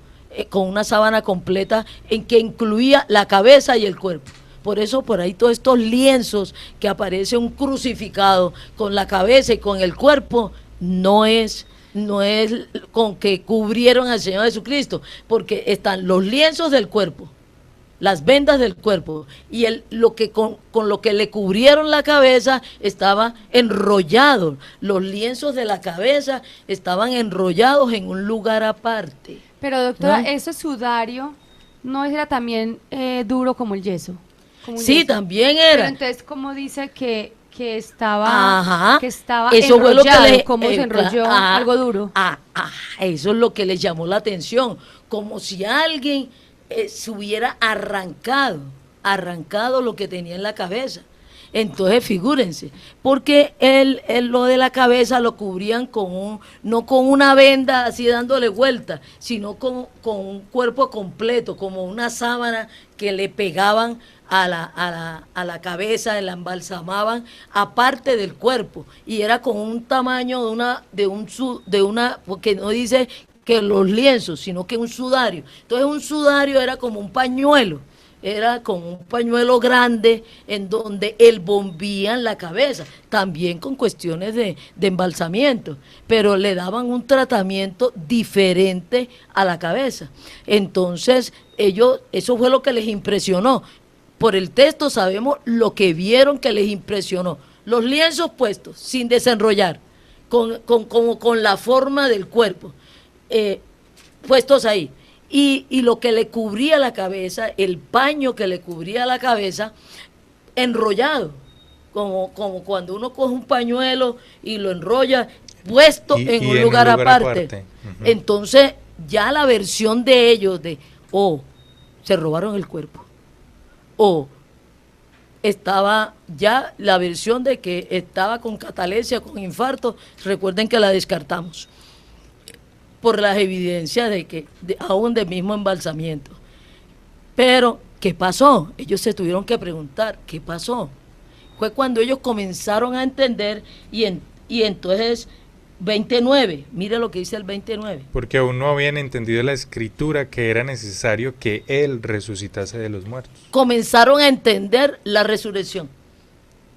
con una sábana completa en que incluía la cabeza y el cuerpo. Por eso por ahí todos estos lienzos que aparece un crucificado con la cabeza y con el cuerpo, no es con que cubrieron al Señor Jesucristo, porque están los lienzos del cuerpo, las vendas del cuerpo, y con lo que le cubrieron la cabeza estaba enrollado. Los lienzos de la cabeza estaban enrollados en un lugar aparte. Pero doctora, ¿No? ese sudario no era también duro como el yeso. Como un Sí, yeso. también Pero era. entonces, ¿cómo dice que estaba, Ajá. que estaba Eso fue lo que enrollado? le- ¿Cómo se enrolló ajá. algo duro? Eso es lo que les llamó la atención, como si alguien se hubiera arrancado lo que tenía en la cabeza. Entonces, figúrense, porque lo de la cabeza lo cubrían no con una venda así dándole vuelta, sino con un cuerpo completo, como una sábana que le pegaban a la cabeza, la embalsamaban aparte del cuerpo, y era con un tamaño porque no dice que los lienzos, sino que un sudario. Entonces un sudario era como un pañuelo. Era como un pañuelo grande en donde embombían la cabeza, también con cuestiones de embalsamiento, pero le daban un tratamiento diferente a la cabeza. Entonces, eso fue lo que les impresionó. Por el texto sabemos lo que vieron que les impresionó. Los lienzos puestos, sin desenrollar, con la forma del cuerpo, puestos ahí. Y lo que le cubría la cabeza, el paño que le cubría la cabeza, enrollado, como cuando uno coge un pañuelo y lo enrolla, puesto en un lugar aparte. Ujú. Entonces, ya la versión de ellos se robaron el cuerpo, o estaba ya la versión de que estaba con catalepsia, con infarto, recuerden que la descartamos por las evidencias aún del mismo embalsamiento. Pero, ¿qué pasó? Ellos se tuvieron que preguntar, ¿qué pasó? Fue cuando ellos comenzaron a entender, y entonces, 29, mire lo que dice el 29. Porque aún no habían entendido la escritura que era necesario que Él resucitase de los muertos. Comenzaron a entender la resurrección.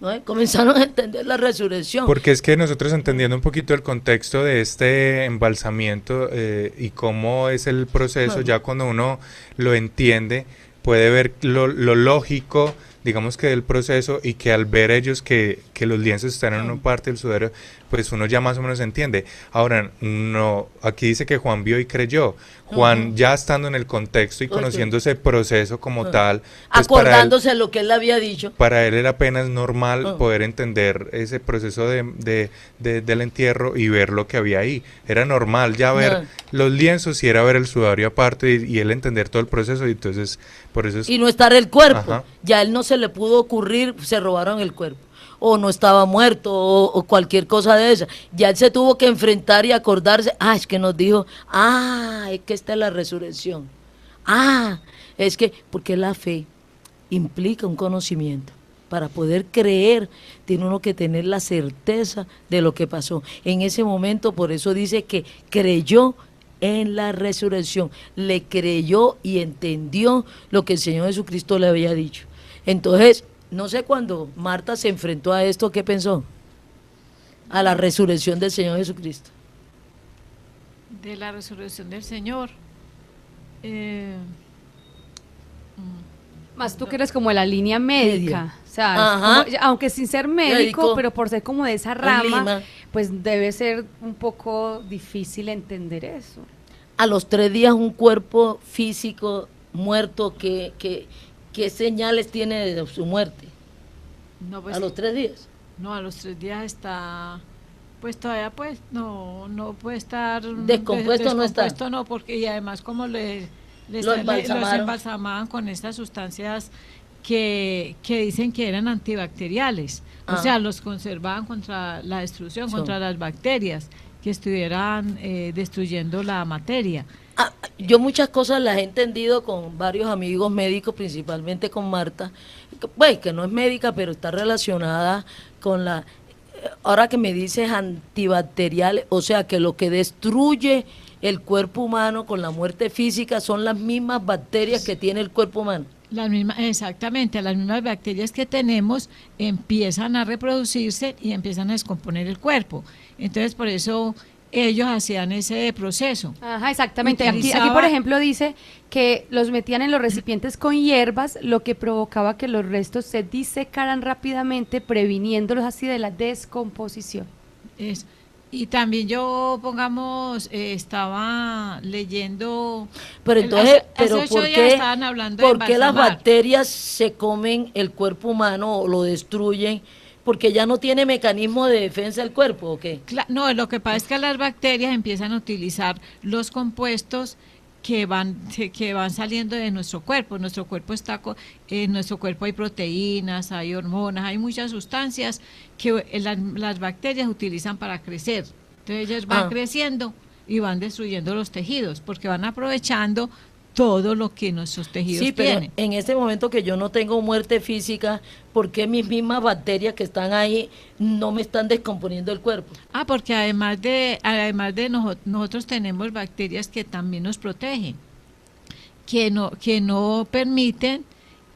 ¿No? Comenzaron a entender la resurrección. Porque es que nosotros entendiendo un poquito el contexto de este embalsamiento y cómo es el proceso, ya cuando uno lo entiende, puede ver lo lógico, digamos que del proceso, y que al ver ellos que los lienzos están en una parte del sudario, pues uno ya más o menos entiende. Ahora, no, aquí dice que Juan vio y creyó. Juan, ya estando en el contexto y conociendo ese proceso como tal, pues acordándose de lo que él le había dicho. Para él era apenas normal poder entender ese proceso del entierro y ver lo que había ahí. Era normal ya ver los lienzos y era ver el sudario aparte y él entender todo el proceso, y entonces por eso es... Y no estar el cuerpo. Ajá. Ya a él no se le pudo ocurrir, se robaron el cuerpo, o no estaba muerto, o cualquier cosa de esa. Ya él se tuvo que enfrentar y acordarse, es que nos dijo, es que esta es la resurrección. Es que, porque la fe implica un conocimiento. Para poder creer, tiene uno que tener la certeza de lo que pasó. En ese momento, por eso dice que creyó en la resurrección. Le creyó y entendió lo que el Señor Jesucristo le había dicho. Entonces, no sé, cuando Marta se enfrentó a esto, ¿qué pensó? A la resurrección del Señor Jesucristo. De la resurrección del Señor. Más tú que eres como de la línea médica, o sea, Ajá. aunque sin ser médico, Médico. pero por ser como de esa En rama, Lima. pues debe ser un poco difícil entender eso. A los 3 días un cuerpo físico muerto, ¿qué señales tiene de su muerte? No, pues, A los 3 días. no, a los 3 días está, pues todavía pues no puede estar Descompuesto, no está. descompuesto, no, porque y además como los embalsamaron. embalsamaban con estas sustancias que dicen que eran antibacteriales, o sea, los conservaban contra la destrucción, contra las bacterias que estuvieran destruyendo la materia. Yo muchas cosas las he entendido con varios amigos médicos, principalmente con Marta, que no es médica, pero está relacionada con ahora que me dices antibacteriales, o sea, que lo que destruye el cuerpo humano con la muerte física son las mismas bacterias que tiene el cuerpo humano. Exactamente, las mismas bacterias que tenemos empiezan a reproducirse y empiezan a descomponer el cuerpo. Entonces, por eso ellos hacían ese proceso. Ajá, exactamente. Aquí, Utilizaba- por ejemplo, dice que los metían en los recipientes con hierbas, lo que provocaba que los restos se disecaran rápidamente, previniéndolos así de la descomposición. Y también yo, estaba leyendo... Pero entonces, hace 8 ¿por días qué, estaban hablando de por qué las embalsamar. bacterias se comen el cuerpo humano o lo destruyen? ¿Porque ya no tiene mecanismo de defensa el cuerpo o qué? No, lo que pasa es que las bacterias empiezan a utilizar los compuestos que van saliendo de nuestro cuerpo. Nuestro cuerpo en nuestro cuerpo hay proteínas, hay hormonas, hay muchas sustancias que las bacterias utilizan para crecer. Entonces ellas van creciendo y van destruyendo los tejidos porque van aprovechando todo lo que nuestros tejidos pero tienen. en este momento que yo no tengo muerte física, ¿por qué mis mismas bacterias que están ahí no me están descomponiendo el cuerpo? Porque nosotros tenemos bacterias que también nos protegen, que no permiten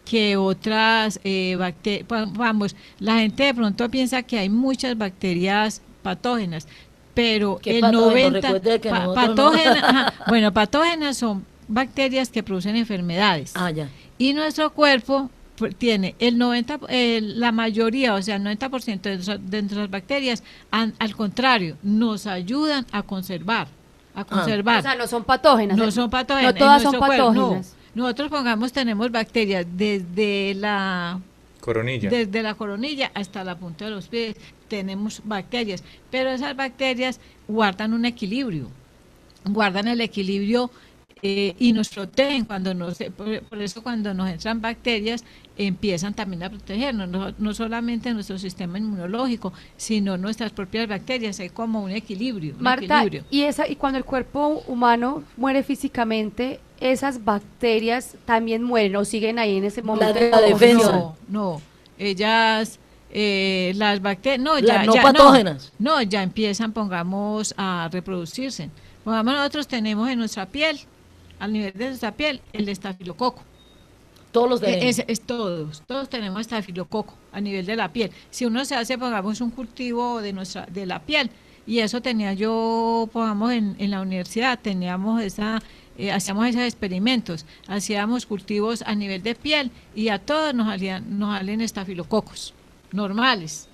que otras bacterias, la gente de pronto piensa que hay muchas bacterias patógenas, pero ¿Qué el patógeno? 90 Recuerde que nosotros patógenas, patógenas son bacterias que producen enfermedades. Ya. Y nuestro cuerpo tiene la mayoría, o sea, el 90% de nuestras bacterias, al contrario, nos ayudan a conservar. O sea, no son patógenas. No son patógenas. No todas en son nuestro cuerpo, patógenas. no. Nosotros, tenemos bacterias desde la coronilla hasta la punta de los pies. Tenemos bacterias, pero esas bacterias guardan un equilibrio, guardan el equilibrio y nos protegen por eso cuando nos entran bacterias empiezan también a protegernos, no solamente nuestro sistema inmunológico, sino nuestras propias bacterias. Hay como un equilibrio. Marta, y cuando el cuerpo humano muere físicamente, esas bacterias también mueren o siguen ahí en ese momento. La defensa. No, ellas las bacterias patógenas. No, ya empiezan, a reproducirse. Nosotros tenemos en nuestra piel, al nivel de nuestra piel, el estafilococo. Todos los tenemos. Todos tenemos estafilococo a nivel de la piel. Si uno se hace, un cultivo de la piel, y eso tenía yo, en la universidad, hacíamos esos experimentos, hacíamos cultivos a nivel de piel y a todos nos salían estafilococos normales,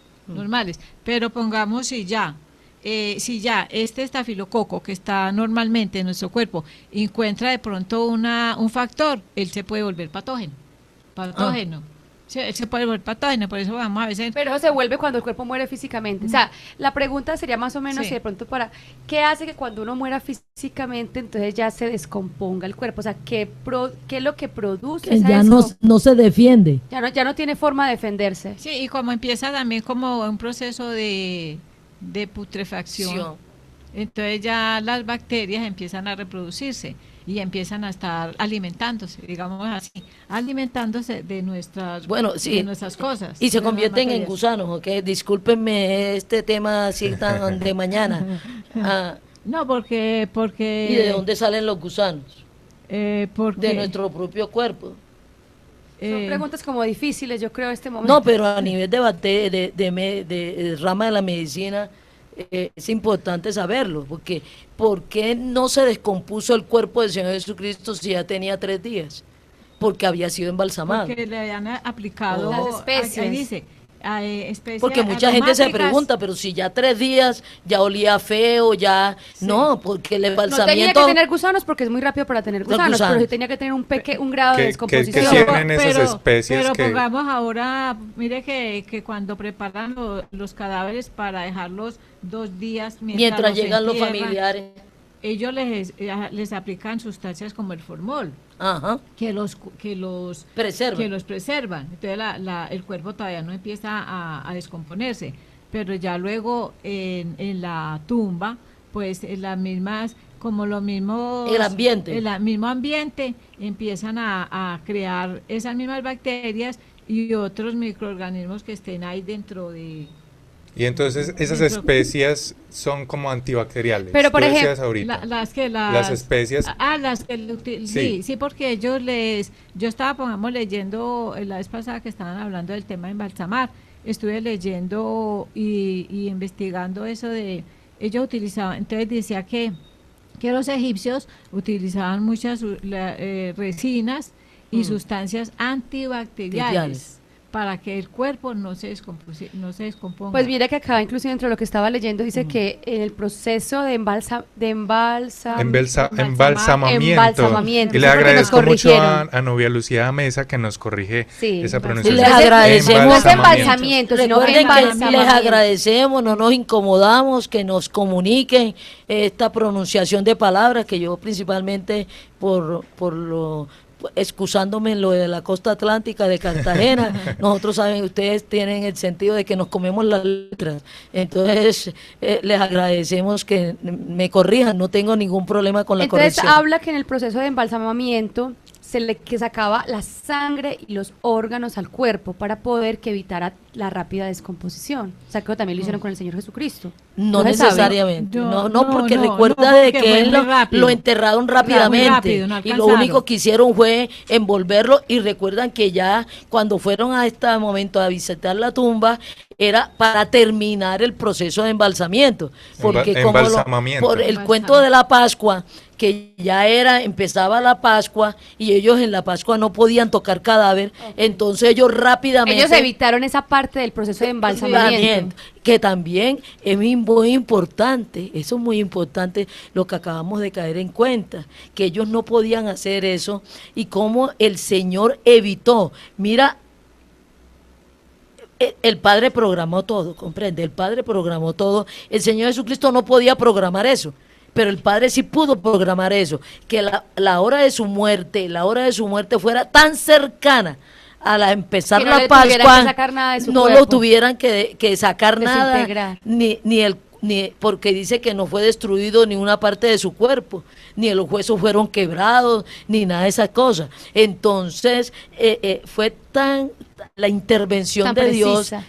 pero si ya este estafilococo que está normalmente en nuestro cuerpo encuentra de pronto un factor, él se puede volver patógeno. Sí, él se puede volver patógeno, por eso vamos a veces... Pero se vuelve cuando el cuerpo muere físicamente. O sea, la pregunta sería más o menos Sí. si de pronto ¿qué hace que cuando uno muera físicamente entonces ya se descomponga el cuerpo? O sea, ¿qué es lo que produce Que esa ya no se defiende. ya no tiene forma de defenderse. Sí, y como empieza también como un proceso de putrefacción, entonces ya las bacterias empiezan a reproducirse y empiezan a estar alimentándose, digamos así, alimentándose de nuestras, Bueno, sí. de nuestras cosas. Y se de las convierten en bacterias. gusanos, ¿ok? Discúlpenme este tema así tan de mañana. Ah, No, porque ¿y de dónde salen los gusanos? porque De nuestro propio cuerpo. Son preguntas como difíciles, yo creo, este momento. No, pero a nivel de rama de la medicina es importante saberlo, porque ¿por qué no se descompuso el cuerpo del Señor Jesucristo si ya tenía 3 días? Porque había sido embalsamado. porque le habían aplicado Las especies. ahí dice, especies Porque mucha gente se aromáticas. pregunta, pero si ya 3 días ya olía feo, ya... No, porque el no tenía embalsamiento... que tener gusanos porque es muy rápido para tener Los gusanos, gusanos. pero sí tenía que tener un grado de ¿Qué descomposición. tienen esas especies pero que- pongamos ahora, mire que cuando preparan los cadáveres para dejarlos 2 días mientras llegan los entierran, familiares. ellos les aplican sustancias como el formol, Ajá, que los preserva. que los preservan. Entonces el cuerpo todavía no empieza a descomponerse, pero ya luego en la tumba, pues en las mismas, como los mismos... El ambiente. El mismo ambiente empiezan a crear esas mismas bacterias y otros microorganismos que estén ahí dentro de... Y entonces esas Dentro- especias son como antibacteriales. Pero, por Tú ejemplo, decías ahorita. las especias. las que Sí. sí, porque ellos yo estaba, pongamos, leyendo la vez pasada que estaban hablando del tema de embalsamar, estuve leyendo y investigando eso de, ellos utilizaban, entonces decía que los egipcios utilizaban muchas resinas y sustancias antibacteriales Bacteriales. para que el cuerpo no se descomponga. Pues mira que acá, inclusive dentro de lo que estaba leyendo, dice que en el proceso de embalsamamiento, Y le sí, porque nos agradezco mucho corrigieron. a Novia Lucía Mesa que nos corrige Sí, esa y pronunciación. les agradecemos. No es embalsamiento, sino Recuerden que les embalsamamiento. agradecemos, no nos incomodamos, que nos comuniquen esta pronunciación de palabras que yo principalmente excusándome en lo de la costa atlántica de Cartagena, nosotros saben, ustedes tienen el sentido de que nos comemos las letras, entonces les agradecemos que me corrijan, no tengo ningún problema con la Entonces corrección. habla que en el proceso de embalsamamiento que sacaba la sangre y los órganos al cuerpo para poder que evitara la rápida descomposición. O sea, que también lo hicieron con el Señor Jesucristo. No se sabe. necesariamente, No, no, porque no, recuerda no, de porque que fue él muy rápido. lo enterraron rápidamente rápido, no y lo alcanzaron. único que hicieron fue envolverlo y recuerdan que ya cuando fueron a este momento a visitar la tumba era para terminar el proceso de embalsamiento, porque Embalsamamiento. por el cuento de la Pascua, que ya empezaba la Pascua y ellos en la Pascua no podían tocar cadáver, entonces ellos rápidamente Ellos evitaron esa parte del proceso de embalsamamiento. que también es muy importante, eso es muy importante lo que acabamos de caer en cuenta, que ellos no podían hacer eso y cómo el Señor evitó. Mira, el Padre programó todo, comprende, el Padre programó todo, el Señor Jesucristo no podía programar eso. Pero el Padre sí pudo programar eso, que la hora de su muerte, fuera tan cercana a empezar Que no la le tuvieran Pascua, que sacar nada de su no cuerpo. lo tuvieran que sacar nada, Desintegrar. ni porque dice que no fue destruido ni una parte de su cuerpo, ni los huesos fueron quebrados, ni nada de esas cosas. Entonces, fue la intervención Tan de Dios precisa.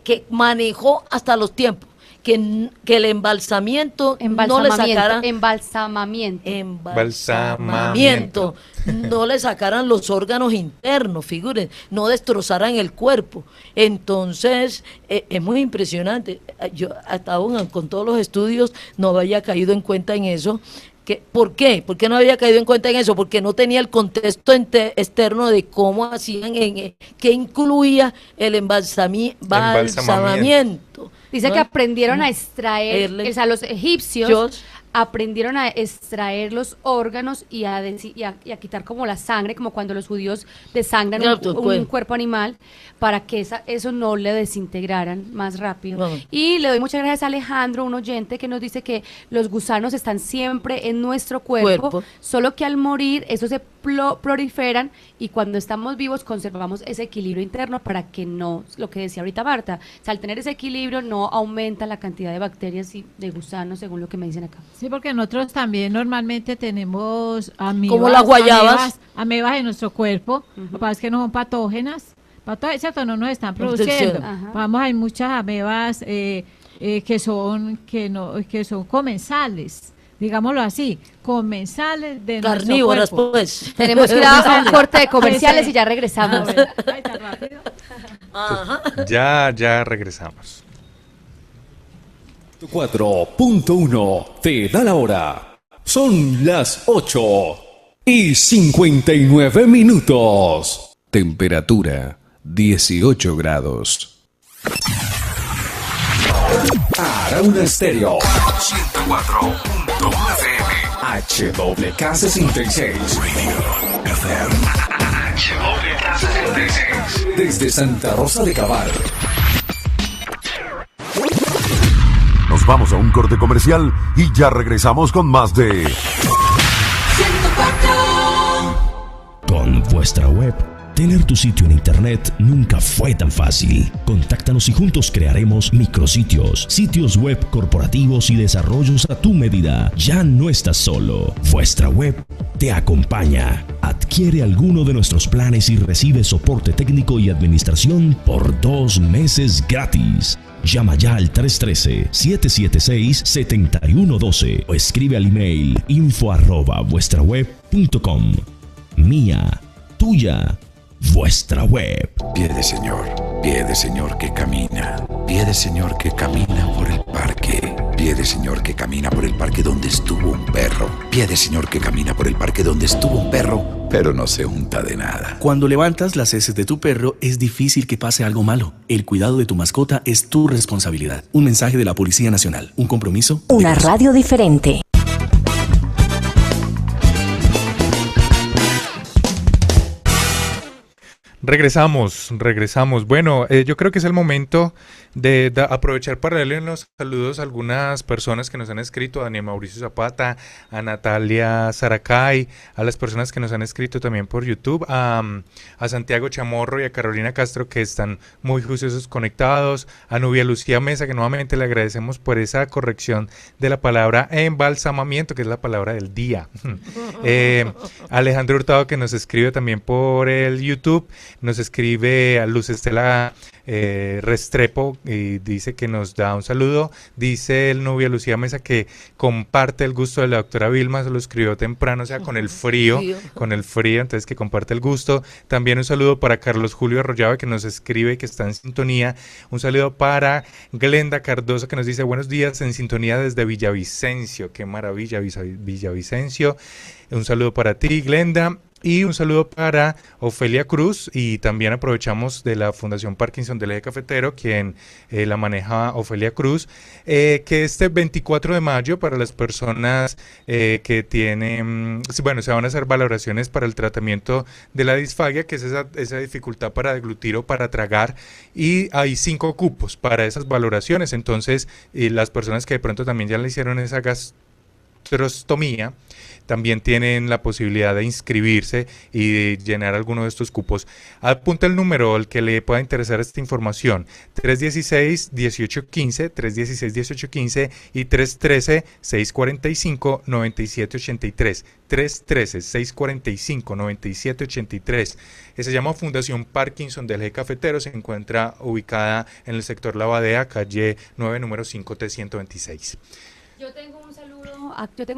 que manejó hasta los tiempos. Que el embalsamiento no le sacaran Embalsamamiento. no le sacaran los órganos internos, figuren, no destrozaran el cuerpo. Entonces, es muy impresionante. Yo hasta aún con todos los estudios no había caído en cuenta en eso. ¿Por qué? ¿Por qué no había caído en cuenta en eso? Porque no tenía el contexto externo de cómo hacían, qué incluía el embalsamamiento. Dice que ¿no? aprendieron a extraer, Erle. o sea, los egipcios Dios. aprendieron a extraer los órganos y a quitar como la sangre, como cuando los judíos desangran Claro, un cuerpo animal, para que eso no le desintegraran más rápido. Vamos. Y le doy muchas gracias a Alejandro, un oyente que nos dice que los gusanos están siempre en nuestro cuerpo. Solo que al morir esos se proliferan y cuando estamos vivos conservamos ese equilibrio interno para que no, lo que decía ahorita Marta, o sea, al tener ese equilibrio no aumenta la cantidad de bacterias y de gusanos, según lo que me dicen acá. Sí, porque nosotros también normalmente tenemos amebas, Como las guayabas. amebas en nuestro cuerpo, lo que pasa es que no son patógenas, ¿cierto? No nos están produciendo. Ajá. Vamos, hay muchas amebas que son comensales, digámoslo así, comensales de Carnívoras, nuestro cuerpo. pues. Tenemos que ir a un corte de comerciales y ya regresamos. A ver, ay, tan rápido. Ajá. Ya regresamos. 4.1 te da la hora. Son las 8:59. Temperatura 18 grados. Arauna Estéreo 104.1 FM. HWK66 Radio FM. HWK66 desde Santa Rosa de Cabal. Nos vamos a un corte comercial y ya regresamos con más de Con vuestra web, tener tu sitio en internet nunca fue tan fácil. Contáctanos y juntos crearemos micrositios, sitios web corporativos y desarrollos a tu medida. Ya no estás solo. Vuestra web te acompaña. Adquiere alguno de nuestros planes y recibe soporte técnico y administración por 2 meses gratis. Llama ya al 313-776-7112 o escribe al email info@vuestraweb.com. Mía, tuya, vuestra web. Pie de señor que camina, pie de señor que camina por el parque, pie de señor que camina por el parque donde estuvo un perro, pie de señor que camina por el parque donde estuvo un perro, pero no se unta de nada. Cuando levantas las heces de tu perro, es difícil que pase algo malo. El cuidado de tu mascota es tu responsabilidad. Un mensaje de la Policía Nacional. Un compromiso. Una radio diferente. Regresamos. Bueno, yo creo que es el momento de aprovechar para darle unos saludos a algunas personas que nos han escrito, a Daniel Mauricio Zapata, a Natalia Saracay, a las personas que nos han escrito también por YouTube, a Santiago Chamorro y a Carolina Castro, que están muy juiciosos conectados, a Nubia Lucía Mesa, que nuevamente le agradecemos por esa corrección de la palabra embalsamamiento, que es la palabra del día. Alejandro Hurtado, que nos escribe también por el YouTube, nos escribe a Luz Estela Restrepo y dice que nos da un saludo. Dice el Nubia Lucía Mesa que comparte el gusto de la doctora Vilma, se lo escribió temprano, o sea, con el frío, entonces que comparte el gusto. También un saludo para Carlos Julio Arroyave, que nos escribe y que está en sintonía. Un saludo para Glenda Cardoso, que nos dice buenos días, en sintonía desde Villavicencio. Qué maravilla, Villavicencio. Un saludo para ti, Glenda. Y un saludo para Ofelia Cruz, y también aprovechamos de la Fundación Parkinson del Eje Cafetero, quien la maneja Ofelia Cruz, que este 24 de mayo para las personas que tienen, bueno, se van a hacer valoraciones para el tratamiento de la disfagia, que es esa dificultad para deglutir o para tragar, y hay 5 cupos para esas valoraciones. Entonces, las personas que de pronto también ya le hicieron esa gastrostomía, también tienen la posibilidad de inscribirse y de llenar alguno de estos cupos. Apunta el número al que le pueda interesar esta información: 316-1815, 316-1815 y 313-645-9783. 313-645-9783. Se llama Fundación Parkinson del Eje Cafetero, se encuentra ubicada en el sector Lavadea, calle 9, número 5T126. Yo tengo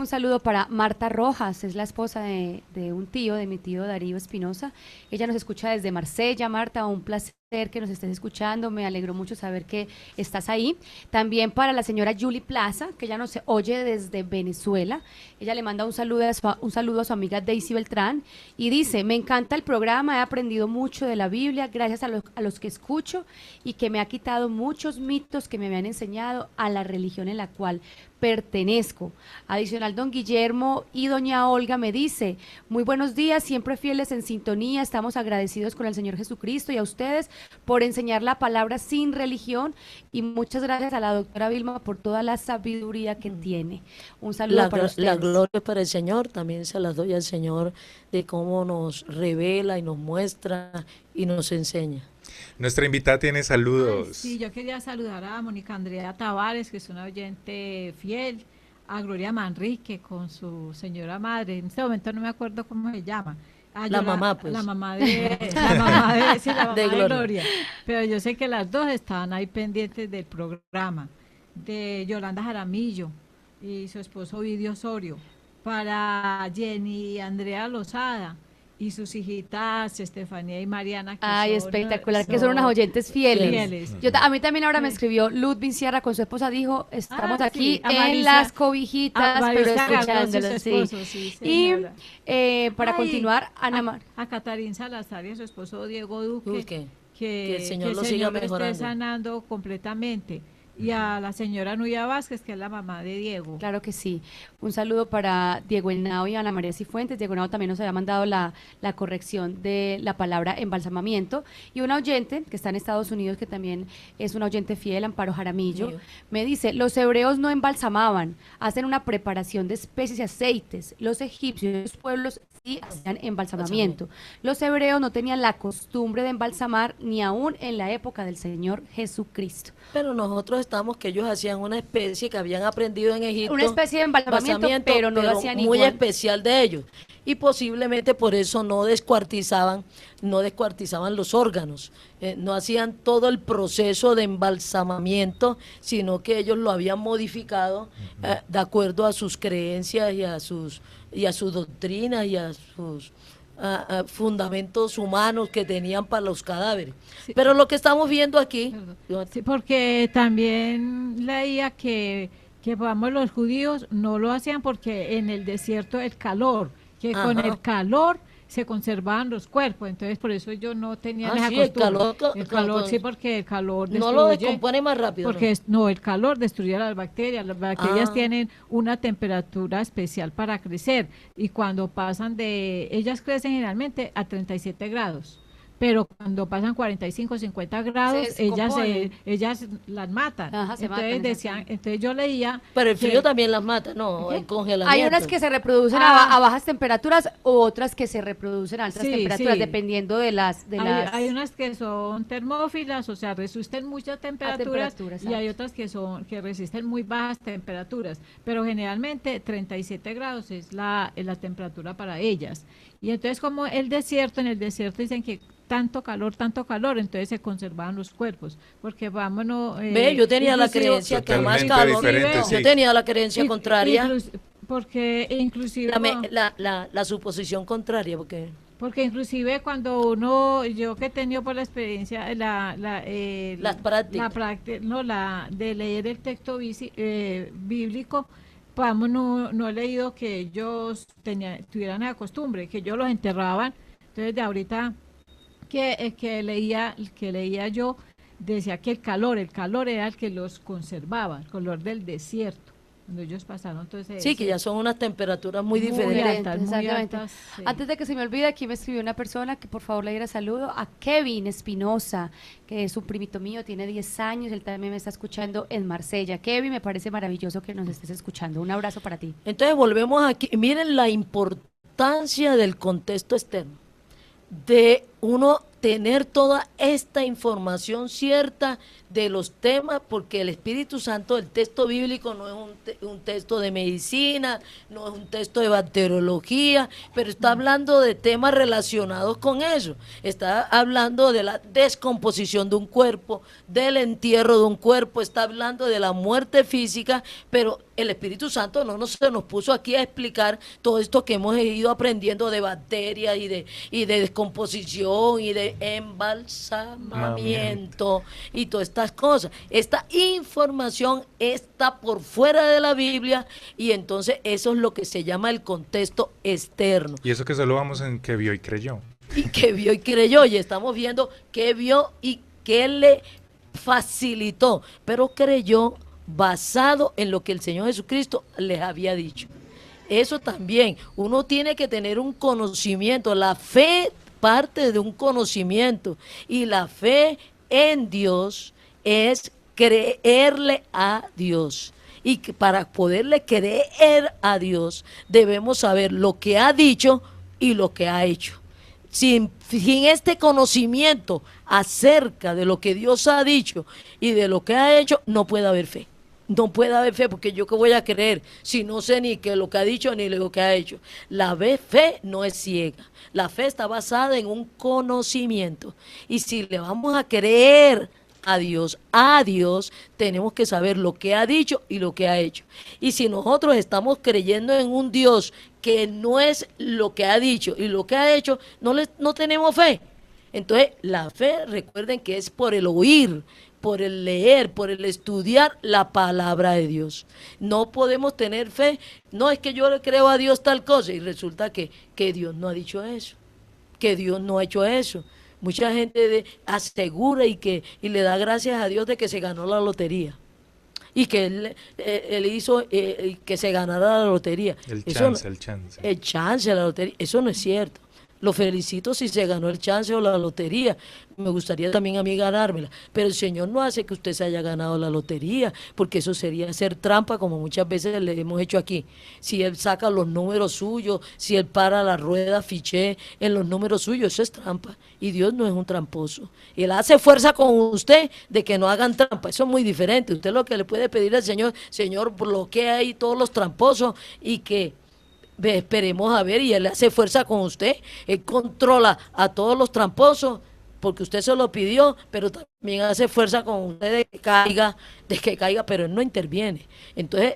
un saludo para Marta Rojas, es la esposa de mi tío Darío Espinosa. Ella nos escucha desde Marsella. Marta, un placer que nos estés escuchando, me alegró mucho saber que estás ahí. También para la señora Julie Plaza, que ella nos oye desde Venezuela. Ella le manda un saludo a su amiga Daisy Beltrán y dice: me encanta el programa, he aprendido mucho de la Biblia gracias a los que escucho y que me ha quitado muchos mitos que me habían enseñado a la religión en la cual pertenezco. Adicional, don Guillermo y doña Olga me dice: muy buenos días, siempre fieles en sintonía, estamos agradecidos con el Señor Jesucristo y a ustedes por enseñar la palabra sin religión, y muchas gracias a la doctora Vilma por toda la sabiduría que tiene. Un saludo para ustedes. La gloria para el Señor, también se las doy al Señor de cómo nos revela y nos muestra y nos enseña. Nuestra invitada tiene saludos. Ay, sí, yo quería saludar a Mónica Andrea Tavares, que es una oyente fiel, a Gloria Manrique con su señora madre, en este momento no me acuerdo cómo se llama. La mamá, pues. La mamá de Gloria. Pero yo sé que las dos estaban ahí pendientes del programa, de Yolanda Jaramillo y su esposo Ovidio Osorio, para Jenny Andrea Lozada y sus hijitas Estefanía y Mariana. Ay, espectacular, que son unas oyentes fieles. A mí también ahora me escribió Ludwig Sierra con su esposa, dijo: estamos aquí en las cobijitas, pero escuchándolos. Y para continuar, Ana Mar. A Catarín Salazar y a su esposo Diego Duque, que el Señor lo siga mejorando, esté sanando completamente. Y a la señora Nuya Vázquez, que es la mamá de Diego. Claro que sí. Un saludo para Diego Henao y Ana María Cifuentes. Diego Henao también nos había mandado la corrección de la palabra embalsamamiento. Y una oyente que está en Estados Unidos, que también es una oyente fiel, Amparo Jaramillo, me dice: los hebreos no embalsamaban, hacen una preparación de especies y aceites. Los egipcios, los pueblos, sí hacían embalsamamiento. Los hebreos no tenían la costumbre de embalsamar ni aún en la época del Señor Jesucristo. Pero nosotros estamos que ellos hacían una especie que habían aprendido en Egipto. Una especie de embalsamamiento, pero no lo hacían muy igual. especial de ellos. Y posiblemente por eso no descuartizaban los órganos. No hacían todo el proceso de embalsamamiento, sino que ellos lo habían modificado de acuerdo a sus creencias y a sus doctrinas y a sus fundamentos humanos que tenían para los cadáveres. Sí. Pero lo que estamos viendo aquí... Sí, porque también leía que vamos, los judíos no lo hacían porque en el desierto el calor, que con el calor se conservaban los cuerpos, entonces por eso yo no tenía esa costumbre. El calor, sí, porque el calor destruye, no lo descompone más rápido. Porque el calor destruye las bacterias tienen una temperatura especial para crecer, y cuando ellas crecen generalmente a 37 grados. Pero cuando pasan 45, 50 grados, ellas las matan. Ajá, entonces yo leía... Pero el frío también las mata, ¿no? El congelamiento. Hay unas que se reproducen a bajas temperaturas, o otras que se reproducen a altas temperaturas, dependiendo de las... Hay unas que son termófilas, o sea, resisten muchas temperaturas, y hay otras que resisten muy bajas temperaturas. Pero generalmente 37 grados es la temperatura para ellas. Y entonces, como en el desierto dicen que tanto calor, entonces se conservaban los cuerpos, porque yo tenía la creencia que más calor, yo tenía la creencia contraria, porque inclusive la suposición contraria, porque inclusive cuando yo que he tenido por la experiencia las prácticas, de leer el texto bíblico, no he leído que ellos tuvieran la costumbre, que ellos los enterraban. Entonces de ahorita que leía yo, decía que el calor era el que los conservaba, el calor del desierto, cuando ellos pasaron. Entonces, sí, que ya son unas temperaturas muy diferentes. Muy altas, sí. Antes de que se me olvide, aquí me escribió una persona que por favor le diera saludo a Kevin Espinosa, que es un primito mío, tiene 10 años, él también me está escuchando en Marsella. Kevin, me parece maravilloso que nos estés escuchando. Un abrazo para ti. Entonces volvemos aquí, miren la importancia del contexto externo, de uno tener toda esta información cierta de los temas, porque el Espíritu Santo, el texto bíblico no es un texto de medicina, no es un texto de bacteriología, pero está hablando de temas relacionados con eso. Está hablando de la descomposición de un cuerpo, del entierro de un cuerpo, está hablando de la muerte física, pero el Espíritu Santo no se nos puso aquí a explicar todo esto que hemos ido aprendiendo de bacterias y de descomposición y de de embalsamamiento y todas estas cosas. Esta información está por fuera de la Biblia y entonces eso es lo que se llama el contexto externo. Y eso que solo vamos en que vio y creyó. Y que vio y creyó, y estamos viendo qué vio y qué le facilitó, pero creyó basado en lo que el Señor Jesucristo les había dicho. Eso también, uno tiene que tener un conocimiento, la fe parte de un conocimiento, y la fe en Dios es creerle a Dios. Y que para poderle creer a Dios debemos saber lo que ha dicho y lo que ha hecho. Sin este conocimiento acerca de lo que Dios ha dicho y de lo que ha hecho, no puede haber fe. No puede haber fe, porque yo qué voy a creer si no sé ni qué lo que ha dicho ni lo que ha hecho. La fe no es ciega. La fe está basada en un conocimiento. Y si le vamos a creer a Dios, tenemos que saber lo que ha dicho y lo que ha hecho. Y si nosotros estamos creyendo en un Dios que no es lo que ha dicho y lo que ha hecho, no tenemos fe. Entonces, la fe, recuerden que es por el oír, por el leer, por el estudiar la palabra de Dios. No podemos tener fe, no es que yo le creo a Dios tal cosa, y resulta que Dios no ha dicho eso, que Dios no ha hecho eso. Mucha gente asegura y le da gracias a Dios de que se ganó la lotería y que él hizo que se ganara la lotería. El chance de la lotería, eso no es cierto. Lo felicito si se ganó el chance o la lotería. Me gustaría también a mí ganármela. Pero el Señor no hace que usted se haya ganado la lotería, porque eso sería hacer trampa, como muchas veces le hemos hecho aquí. Si Él saca los números suyos, si Él para la rueda, fiché en los números suyos, eso es trampa. Y Dios no es un tramposo. Él hace fuerza con usted de que no hagan trampa. Eso es muy diferente. Usted lo que le puede pedir al Señor, Señor, bloquea ahí todos los tramposos y que esperemos a ver, y Él hace fuerza con usted. Él controla a todos los tramposos porque usted se lo pidió, pero también hace fuerza con usted de que caiga, pero Él no interviene. Entonces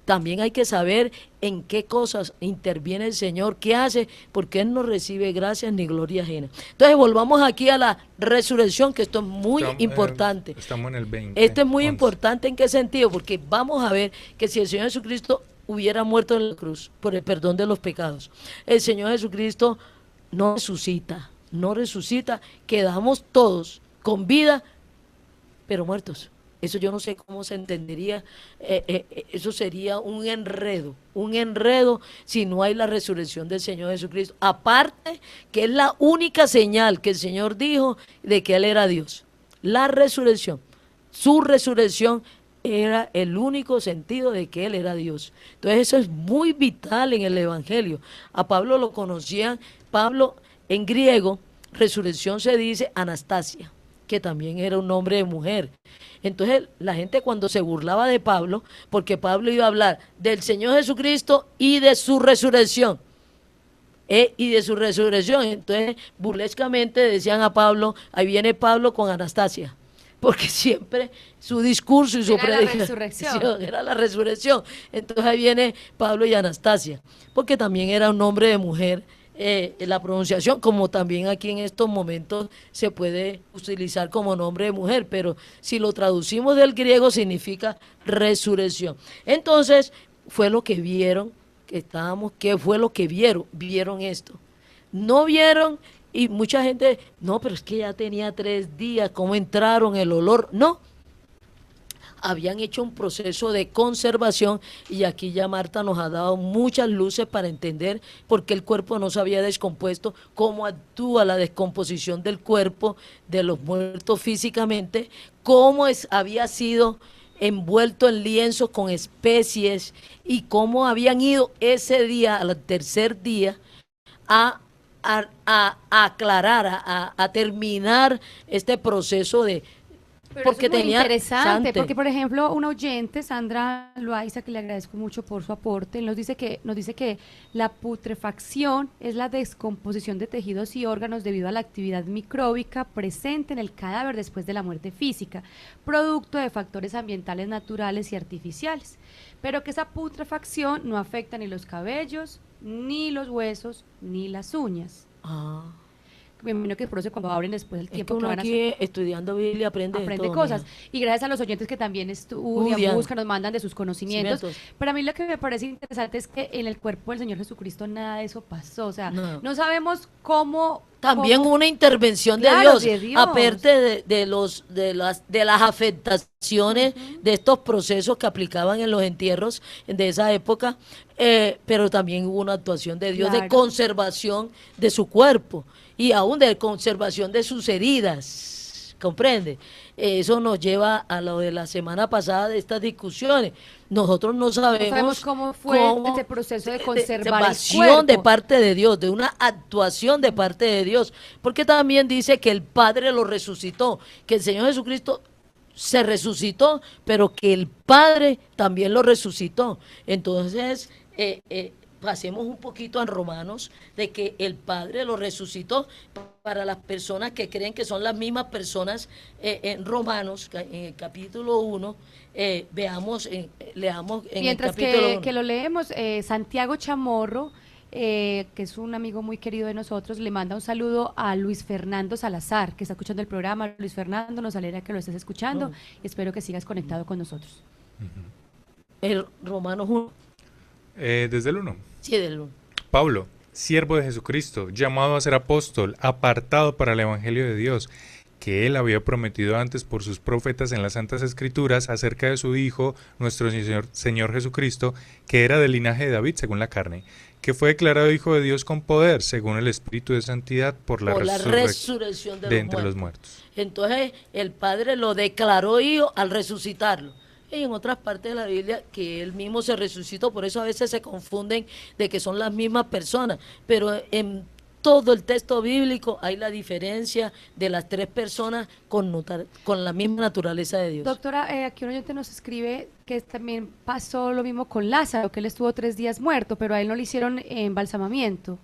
también hay que saber en qué cosas interviene el Señor, qué hace, porque Él no recibe gracias ni gloria ajena. Entonces volvamos aquí a la resurrección, que esto es muy importante. Estamos en el 20. Esto es muy importante. ¿En qué sentido? Porque vamos a ver que si el Señor Jesucristo hubiera muerto en la cruz por el perdón de los pecados, el Señor Jesucristo no resucita, quedamos todos con vida, pero muertos. Eso yo no sé cómo se entendería, eso sería un enredo si no hay la resurrección del Señor Jesucristo. Aparte que es la única señal que el Señor dijo de que Él era Dios. La resurrección, su resurrección era el único sentido de que Él era Dios. Entonces eso es muy vital en el Evangelio. A Pablo lo conocían, Pablo en griego, resurrección se dice Anastasia, que también era un nombre de mujer. Entonces la gente cuando se burlaba de Pablo, porque Pablo iba a hablar del Señor Jesucristo y de su resurrección, entonces burlescamente decían a Pablo, ahí viene Pablo con Anastasia, porque siempre su discurso y su predicación era la resurrección. Entonces ahí viene Pablo y Anastasia, porque también era un nombre de mujer, la pronunciación, como también aquí en estos momentos se puede utilizar como nombre de mujer, pero si lo traducimos del griego significa resurrección. Entonces fue lo que vieron, ¿qué fue lo que vieron? Vieron esto. No vieron. Y mucha gente, no, pero es que ya tenía 3 días, ¿cómo entraron el olor? No, habían hecho un proceso de conservación, y aquí ya Marta nos ha dado muchas luces para entender por qué el cuerpo no se había descompuesto, cómo actúa la descomposición del cuerpo de los muertos físicamente, cómo había sido envuelto en lienzos con especies y cómo habían ido ese día, al tercer día, a aclarar, a terminar este proceso de... Pero porque eso es muy tenía interesante, porque por ejemplo un oyente, Sandra Loaiza, que le agradezco mucho por su aporte, nos dice que la putrefacción es la descomposición de tejidos y órganos debido a la actividad micróbica presente en el cadáver después de la muerte física, producto de factores ambientales naturales y artificiales, pero que esa putrefacción no afecta ni los cabellos, ni los huesos, ni las uñas. me imagino que por eso cuando abren después el Es que tiempo que uno van a aquí estudiando Biblia aprende de todo, cosas. mija. Y gracias a los oyentes que también estudian, Estudian. buscan, nos mandan de sus conocimientos. Cimientos. Pero a mí lo que me parece interesante es que en el cuerpo del Señor Jesucristo nada de eso pasó. O sea, No. no sabemos cómo... También cómo- una intervención Claro, de de Dios, Dios. aparte de las afectaciones de estos procesos que aplicaban en los entierros de esa época, pero también hubo una actuación de Dios de Claro. conservación de su cuerpo y aún de conservación de sus heridas, ¿comprende? Eso nos lleva a lo de la semana pasada de estas discusiones. Nosotros no sabemos cómo fue ese proceso de conservar el conservación de cuerpo. parte de Dios, de una actuación de parte de Dios, porque también dice que el Padre lo resucitó, que el Señor Jesucristo se resucitó, pero que el Padre también lo resucitó. Entonces, pasemos un poquito a Romanos, de que el Padre lo resucitó para las personas que creen que son las mismas personas. En Romanos, en el capítulo 1, leamos en Mientras el capítulo 1. que lo leemos, Santiago Chamorro, que es un amigo muy querido de nosotros, le manda un saludo a Luis Fernando Salazar, que está escuchando el programa. Luis Fernando, nos alegra que lo estés escuchando y espero que sigas conectado con nosotros. El Romanos 1. Desde el 1. Sí, del 1. Pablo, siervo de Jesucristo, llamado a ser apóstol, apartado para el Evangelio de Dios, que él había prometido antes por sus profetas en las Santas Escrituras acerca de su Hijo, nuestro Señor Jesucristo, que era del linaje de David según la carne, que fue declarado Hijo de Dios con poder, según el Espíritu de Santidad, por la resurrección de entre los muertos. Entonces, el Padre lo declaró hijo al resucitarlo. Y en otras partes de la Biblia que él mismo se resucitó, por eso a veces se confunden de que son las mismas personas, pero en todo el texto bíblico hay la diferencia de las tres personas con la misma naturaleza de Dios. Doctora, aquí un oyente nos escribe que también pasó lo mismo con Lázaro, que él estuvo 3 días muerto, pero a él no le hicieron embalsamamiento.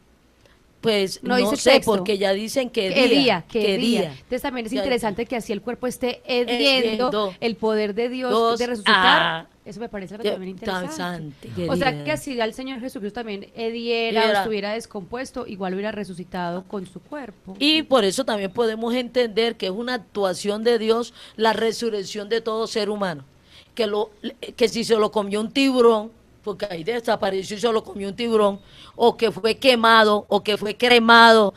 Pues No no, dice sé, texto. porque ya dicen que ¿Qué día. día? Entonces también es Ya- interesante que así el cuerpo esté heddiendo el poder de Dios de resucitar. Ah, Eso me parece qué también interesante. interesante, qué O sea día. que así al Señor Jesucristo también hediera o Era. estuviera descompuesto, igual hubiera resucitado con su cuerpo. Y por eso también podemos entender que es una actuación de Dios la resurrección de todo ser humano. Que si se lo comió un tiburón, porque ahí desapareció y se lo comió un tiburón, o que fue quemado, o que fue cremado,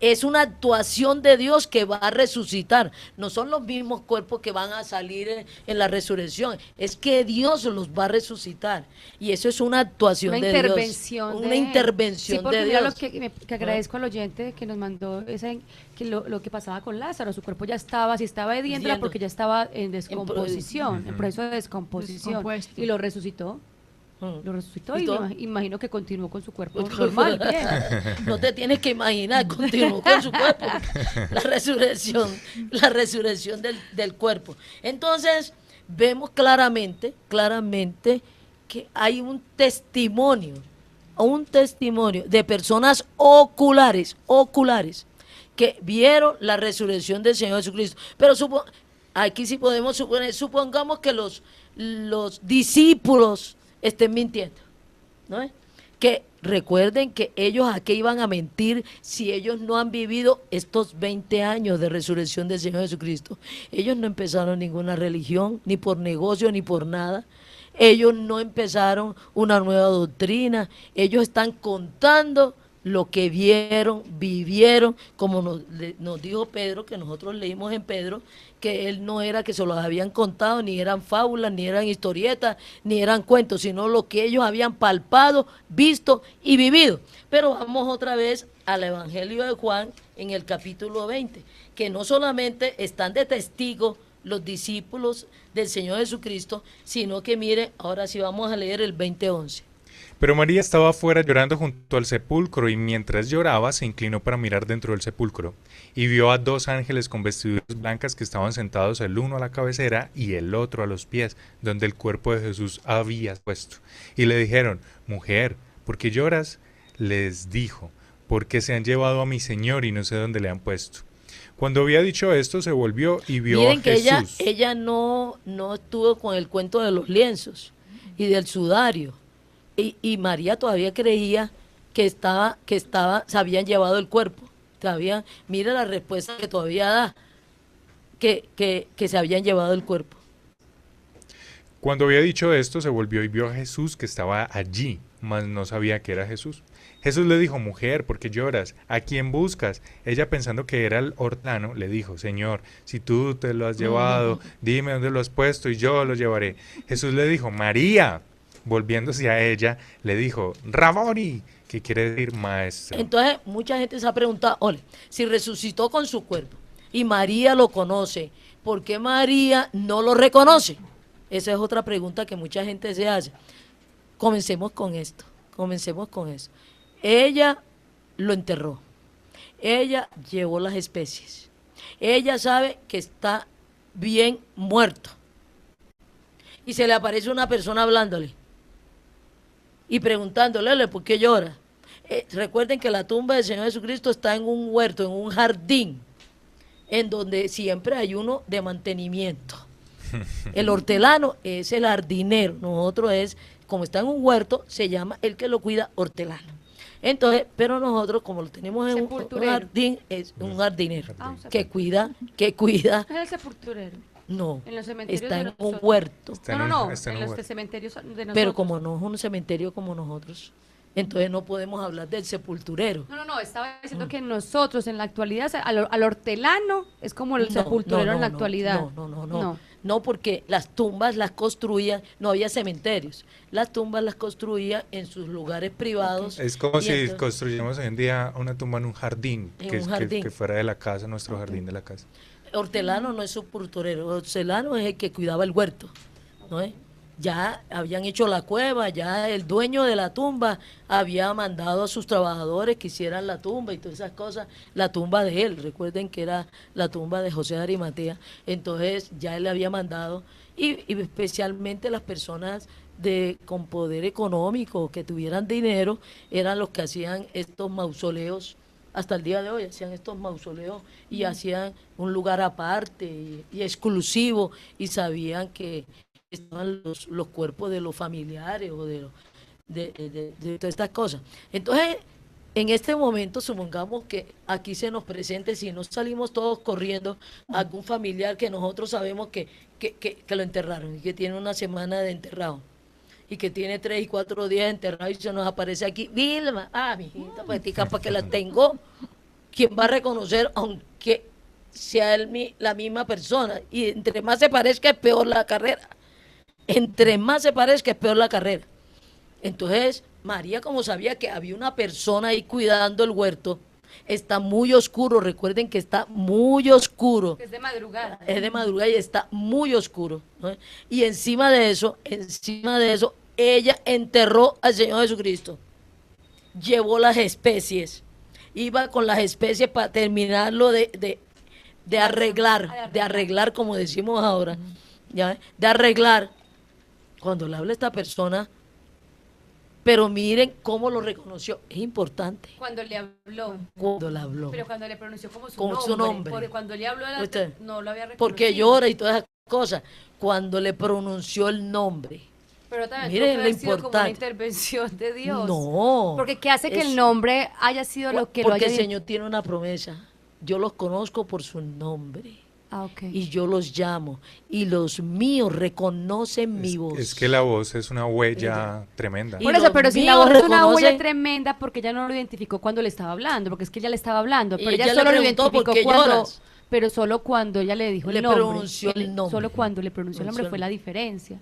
es una actuación de Dios que va a resucitar. No son los mismos cuerpos que van a salir en la resurrección, es que Dios los va a resucitar. Y eso es una actuación Una de Dios. intervención Una de él. intervención Sí, porque de mira Dios. que agradezco al oyente que nos mandó que lo que pasaba con Lázaro, su cuerpo ya estaba, si estaba hediendo era Hediendo. porque ya estaba en descomposición, en proceso de descomposición, Descompuesto. y lo resucitó. Lo resucitó y todo? me imagino que continuó con su cuerpo Pues, normal, bien. No te tienes que imaginar, continuó con su cuerpo. La resurrección del cuerpo. Entonces, vemos claramente que hay un testimonio de personas oculares, que vieron la resurrección del Señor Jesucristo. Pero aquí sí podemos suponer, supongamos que los discípulos estén mintiendo, ¿no? Que recuerden que ellos a qué iban a mentir si ellos no han vivido estos 20 años de resurrección del Señor Jesucristo. Ellos no empezaron ninguna religión, ni por negocio, ni por nada. Ellos no empezaron una nueva doctrina. Ellos están contando lo que vivieron, como nos dijo Pedro, que nosotros leímos en Pedro, que él no era que se los habían contado, ni eran fábulas, ni eran historietas, ni eran cuentos, sino lo que ellos habían palpado, visto y vivido. Pero vamos otra vez al Evangelio de Juan en el capítulo 20, que no solamente están de testigos los discípulos del Señor Jesucristo, sino que miren, ahora sí vamos a leer el 20:11. Pero María estaba afuera llorando junto al sepulcro, y mientras lloraba se inclinó para mirar dentro del sepulcro, y vio a 2 ángeles con vestiduras blancas que estaban sentados, el uno a la cabecera y el otro a los pies, donde el cuerpo de Jesús había puesto. Y le dijeron: Mujer, ¿por qué lloras? Les dijo: Porque se han llevado a mi Señor y no sé dónde le han puesto. Cuando había dicho esto, se volvió y vio Miren a que Jesús. ella no estuvo con el cuento de los lienzos y del sudario. Y María todavía creía que se habían llevado el cuerpo. todavía, mira la respuesta que todavía da, que se habían llevado el cuerpo. Cuando había dicho esto, se volvió y vio a Jesús que estaba allí, mas no sabía que era Jesús. Jesús le dijo: mujer, ¿por qué lloras? ¿A quién buscas? Ella, pensando que era el hortelano, le dijo: Señor, si tú te lo has llevado, dime dónde lo has puesto y yo lo llevaré. Jesús le dijo: María. Volviéndose a ella, le dijo: Raboni, que quiere decir maestro. Entonces, mucha gente se ha preguntado, ole, si resucitó con su cuerpo y María lo conoce, ¿por qué María no lo reconoce? Esa es otra pregunta que mucha gente se hace. Comencemos con esto. Ella lo enterró. Ella llevó las especies. Ella sabe que está bien muerto. Y se le aparece una persona hablándole y preguntándole: ¿por qué llora? Recuerden que la tumba del Señor Jesucristo está en un huerto, en un jardín, en donde siempre hay uno de mantenimiento. El hortelano es el jardinero, nosotros como está en un huerto, se llama el que lo cuida hortelano. Entonces, pero nosotros, como lo tenemos en un jardín, es un jardinero que cuida. ¿Es el sepulturero? No, en los cementerios está en un huerto. En los cementerios de nosotros. Pero como no es un cementerio como nosotros, entonces no podemos hablar del sepulturero. No, estaba diciendo que nosotros en la actualidad, al hortelano es como el sepulturero en la actualidad. No, porque las tumbas las construían, no había cementerios, las tumbas las construían en sus lugares privados. Es como si construyéramos hoy en día una tumba en un jardín, que fuera de la casa, nuestro jardín de la casa. Hortelano no es sepulturero, hortelano es el que cuidaba el huerto, ¿no es? Ya habían hecho la cueva, ya el dueño de la tumba había mandado a sus trabajadores que hicieran la tumba y todas esas cosas, la tumba de él, recuerden que era la tumba de José de Arimatea, entonces ya él le había mandado, y especialmente las personas con poder económico, que tuvieran dinero, eran los que hacían estos mausoleos. Hasta el día de hoy hacían estos mausoleos y hacían un lugar aparte y exclusivo, y sabían que estaban los cuerpos de los familiares o de todas estas cosas. Entonces, en este momento, supongamos que aquí se nos presente, si no salimos todos corriendo, algún familiar que nosotros sabemos que lo enterraron y que tiene una semana de enterrado y que tiene 3 y 4 días enterrado, y se nos aparece aquí: Vilma, mijita, pues para que la tengo. ¿Quién va a reconocer, aunque sea la misma persona? Y entre más se parezca, es peor la carrera. Entonces, María, como sabía que había una persona ahí cuidando el huerto, está muy oscuro, recuerden que está muy oscuro. Es de madrugada. Es de madrugada y está muy oscuro, ¿no? Y encima de eso, ella enterró al Señor Jesucristo. Llevó las especies. Iba con las especies para terminarlo de arreglar, como decimos ahora. ¿Ya? De arreglar. Cuando le habla esta persona, pero miren cómo lo reconoció, es importante. Cuando le habló. Pero cuando le pronunció como su nombre. Porque cuando le habló, no lo había reconocido. Porque llora y todas esas cosas. Cuando le pronunció el nombre. Pero también miren lo importante. Como una intervención de Dios. No. Porque ¿qué hace que el nombre haya sido lo que lo haya... Porque el Señor tiene una promesa. Yo los conozco por su nombre. Y yo los llamo, y los míos reconocen mi voz. Es que la voz es una huella tremenda. Por eso, pero si la voz es una huella tremenda, porque ella no lo identificó cuando le estaba hablando, porque es que ella le estaba hablando, pero ella solo lo identificó pero solo cuando ella le dijo el nombre. Pronunció el nombre. Solo cuando le pronunció el nombre fue la diferencia.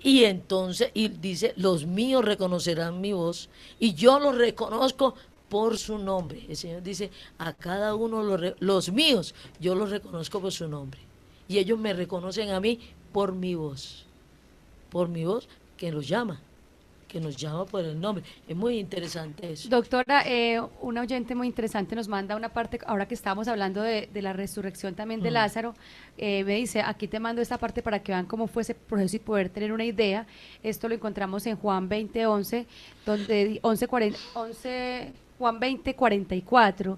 Y entonces, y dice: los míos reconocerán mi voz, y yo los reconozco por su nombre. El Señor dice: a cada uno, los míos, yo los reconozco por su nombre. Y ellos me reconocen a mí por mi voz. Por mi voz, que nos llama por el nombre. Es muy interesante eso. Doctora, una oyente muy interesante nos manda una parte, ahora que estábamos hablando de la resurrección también de Lázaro, me dice: aquí te mando esta parte para que vean cómo fue ese proceso y poder tener una idea. Esto lo encontramos en Juan 20:11, donde Juan 20:44,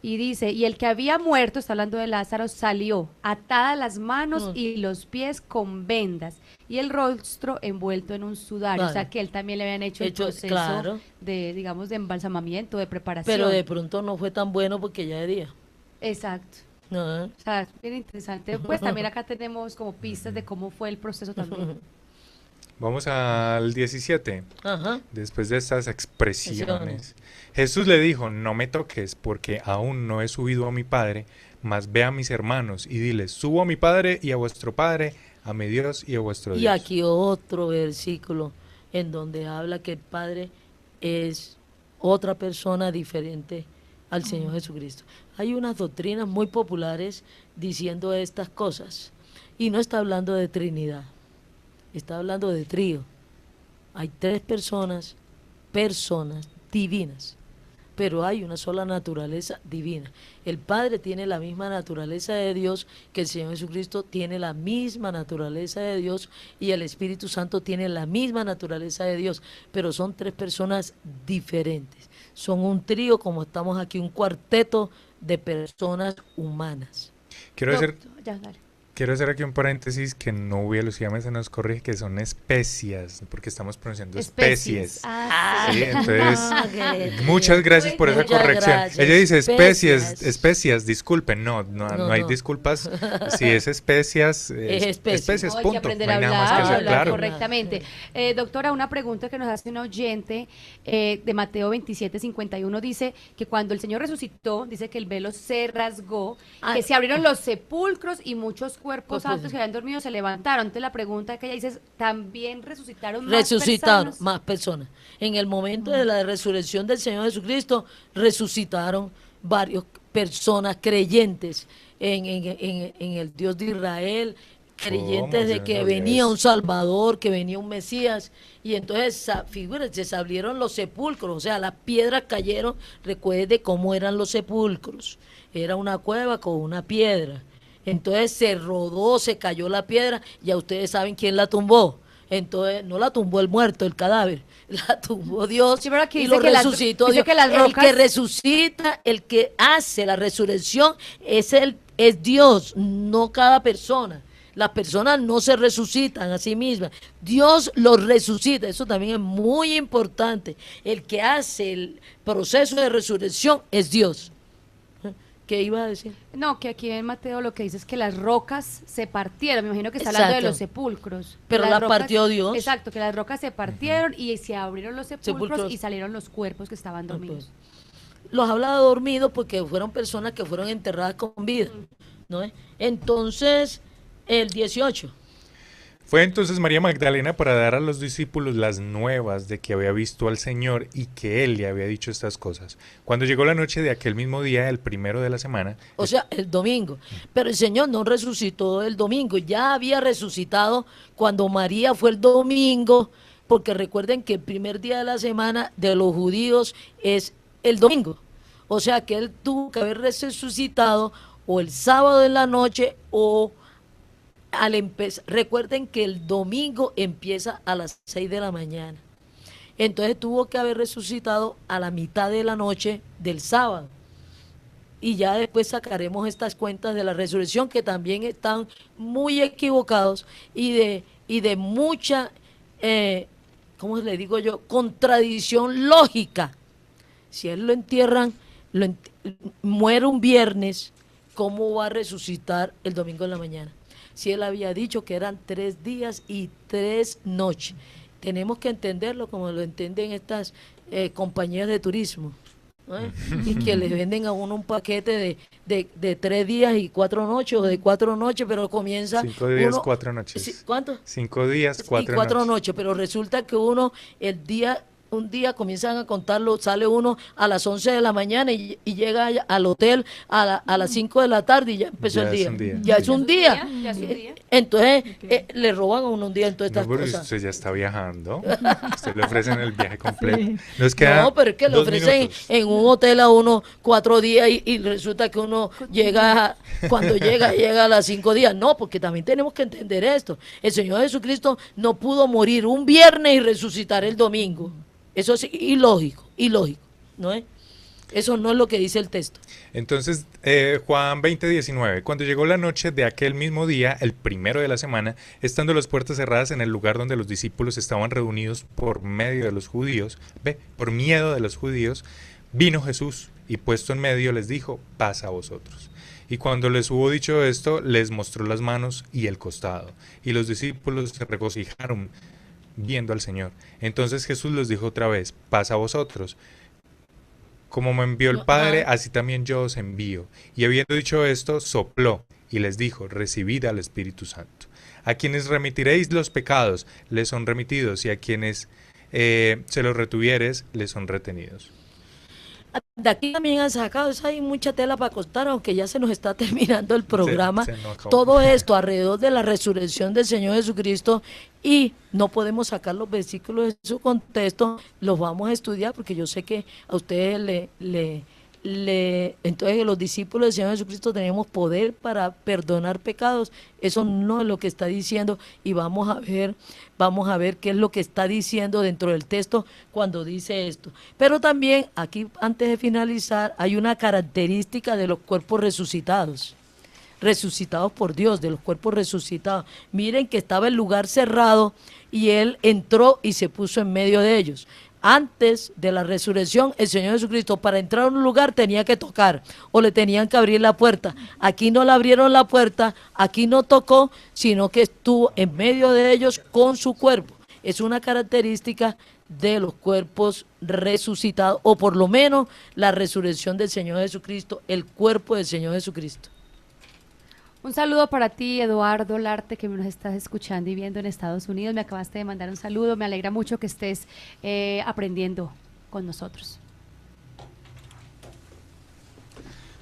Y dice, y el que había muerto, está hablando de Lázaro, salió atadas las manos y los pies con vendas y el rostro envuelto en un sudario. Vale. O sea que él también le habían hecho el proceso claro, de, digamos, de embalsamamiento, de preparación. pero de pronto no fue tan bueno porque ya de día. Exacto. No. O sea, bien interesante. Pues también acá tenemos como pistas de cómo fue el proceso también. Vamos al 17. Ajá. Después de estas expresiones, Jesús le dijo, no me toques porque aún no he subido a mi Padre, mas ve a mis hermanos y diles, subo a mi Padre y a vuestro Padre, a mi Dios y a vuestro Y Dios. aquí otro versículo en donde habla que el Padre es otra persona diferente al Señor Jesucristo. Hay unas doctrinas muy populares diciendo estas cosas y no está hablando de Trinidad, está hablando de trío. Hay tres personas divinas, pero hay una sola naturaleza divina. El Padre tiene la misma naturaleza de Dios, que el Señor Jesucristo tiene la misma naturaleza de Dios y el Espíritu Santo tiene la misma naturaleza de Dios, pero son tres personas diferentes. Son un trío, como estamos aquí, un cuarteto de personas humanas. Quiero hacer Ya, dale. Quiero hacer aquí un paréntesis que Nubia Lucía se nos corrige, que son especias, porque estamos pronunciando especies. Sí, entonces, muchas gracias por esa Muchas corrección. gracias. Ella dice Especias. especias, disculpen, no hay no. disculpas. Si es especias, especies, No, hay que punto. aprender No hay a nada más que hacer, hablar claro. correctamente. Doctora, una pregunta que nos hace un oyente de Mateo 27:51 dice que cuando el Señor resucitó, dice que el velo se rasgó, que se abrieron los sepulcros y muchos cuerpos altos que habían dormido se levantaron. Entonces la pregunta que ella dice es, ¿también resucitaron Resucitaron más personas? más personas. En el momento de la resurrección del Señor Jesucristo, resucitaron varias personas creyentes en el Dios de Israel, creyentes de Yo que no sabía venía eso. un Salvador, que venía un Mesías, y entonces, figúrense, se abrieron los sepulcros, o sea, las piedras cayeron. Recuerde cómo eran los sepulcros, era una cueva con una piedra, entonces se rodó, se cayó la piedra, ya ustedes saben quién la tumbó. Entonces no la tumbó el muerto, el cadáver, la tumbó Dios Sí, pero aquí y dice lo que resucitó dice Dios. que las El rocas- que resucita, el que hace la resurrección es Dios, no cada persona. Las personas no se resucitan a sí mismas, Dios los resucita. Eso también es muy importante. El que hace el proceso de resurrección es Dios. ¿Qué iba a decir? No, que aquí en Mateo lo que dice es que las rocas se partieron. Me imagino que está hablando de Exacto. los sepulcros. Pero Las las rocas- partió Dios. Exacto, que las rocas se partieron y se abrieron los sepulcros Sepulcros. y salieron los cuerpos que estaban dormidos. Los habla de dormidos porque fueron personas que fueron enterradas con vida, ¿no? Entonces, el 18. Fue entonces María Magdalena para dar a los discípulos las nuevas de que había visto al Señor y que Él le había dicho estas cosas. Cuando llegó la noche de aquel mismo día, el primero de la semana, O sea, el domingo. Pero el Señor no resucitó el domingo, ya había resucitado cuando María fue el domingo, porque recuerden que el primer día de la semana de los judíos es el domingo. O sea que Él tuvo que haber resucitado o el sábado en la noche o al empezar. Recuerden que el domingo empieza a las 6 de la mañana. Entonces tuvo que haber resucitado a la mitad de la noche del sábado. Y ya después sacaremos estas cuentas de la resurrección que también están muy equivocados y de mucha, ¿cómo le digo yo? Contradicción lógica. Si él lo entierran, muere un viernes, ¿cómo va a resucitar el domingo en la mañana? Si él había dicho que eran 3 días y 3 noches. Tenemos que entenderlo como lo entienden estas compañías de turismo, ¿no? Y que les venden a uno un paquete de 3 días y 4 noches o de 4 noches, pero comienza 5 días, uno- 4 noches. Sí, ¿cuánto? 5 días, 4 y 4 noches. noches, pero resulta que un día comienzan a contarlo, sale uno a las 11 de la mañana y llega al hotel a las 5 de la tarde y ya empezó Ya el es día. un día. Ya es un día. Ya es un día. Entonces, le roban a uno un día en todas No, estas pero cosas. usted ya está viajando. Usted le ofrecen el viaje completo. Nos queda No, pero es que le 2 ofrecen minutos. en un hotel a uno 4 días y resulta que uno cuando llega a las 5 días. No, porque también tenemos que entender esto. El Señor Jesucristo no pudo morir un viernes y resucitar el domingo. Eso es ilógico, ¿no es? Eso no es lo que dice el texto. Entonces, Juan 20:19, cuando llegó la noche de aquel mismo día, el primero de la semana, estando las puertas cerradas en el lugar donde los discípulos estaban reunidos por miedo de los judíos, vino Jesús y puesto en medio les dijo, paz a vosotros. Y cuando les hubo dicho esto, les mostró las manos y el costado. Y los discípulos se regocijaron viendo al Señor. Entonces Jesús les dijo otra vez, paz a vosotros. Como me envió el Padre, así también yo os envío. Y habiendo dicho esto, sopló y les dijo, recibid al Espíritu Santo. A quienes remitiréis los pecados, les son remitidos, y a quienes se los retuvieres, les son retenidos. De aquí también han sacado, hay mucha tela para cortar, aunque ya se nos está terminando el programa. Todo esto alrededor de la resurrección del Señor Jesucristo, y no podemos sacar los versículos de su contexto, los vamos a estudiar porque yo sé que a ustedes entonces los discípulos del Señor Jesucristo tenemos poder para perdonar pecados. Eso no es lo que está diciendo, y vamos a ver qué es lo que está diciendo dentro del texto cuando dice esto. Pero también aquí, antes de finalizar, hay una característica de los cuerpos resucitados por Dios, de los cuerpos resucitados. Miren que estaba el lugar cerrado y Él entró y se puso en medio de ellos. Antes de la resurrección, el Señor Jesucristo para entrar a un lugar tenía que tocar o le tenían que abrir la puerta. Aquí no le abrieron la puerta, aquí no tocó, sino que estuvo en medio de ellos con su cuerpo. Es una característica de los cuerpos resucitados, o por lo menos la resurrección del Señor Jesucristo, el cuerpo del Señor Jesucristo. Un saludo para ti, Eduardo Larte, que nos estás escuchando y viendo en Estados Unidos. Me acabaste de mandar un saludo. Me alegra mucho que estés aprendiendo con nosotros.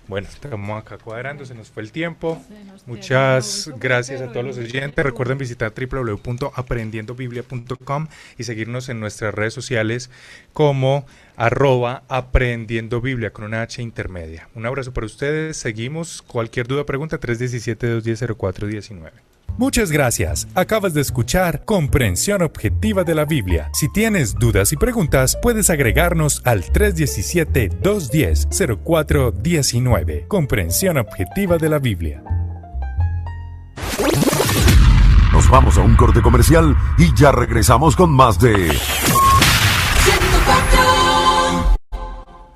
Bueno, estamos acá cuadrando, se nos fue el tiempo. Muchas gracias a todos los oyentes. Recuerden visitar www.aprendiendobiblia.com y seguirnos en nuestras redes sociales como @aprendiendobiblia con una H intermedia. Un abrazo para ustedes. Seguimos. Cualquier duda, pregunta, 317-210-0419. Muchas gracias. Acabas de escuchar Comprensión Objetiva de la Biblia. Si tienes dudas y preguntas, puedes agregarnos al 317-210-0419. Comprensión Objetiva de la Biblia. Nos vamos a un corte comercial y ya regresamos con más de...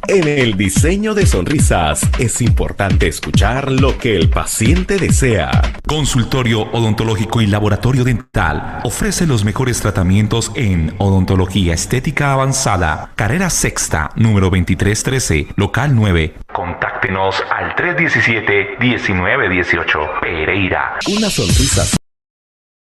En el diseño de sonrisas es importante escuchar lo que el paciente desea. Consultorio Odontológico y Laboratorio Dental ofrece los mejores tratamientos en odontología estética avanzada. Carrera Sexta, número 2313, local 9. Contáctenos al 317-1918, Pereira. Una sonrisa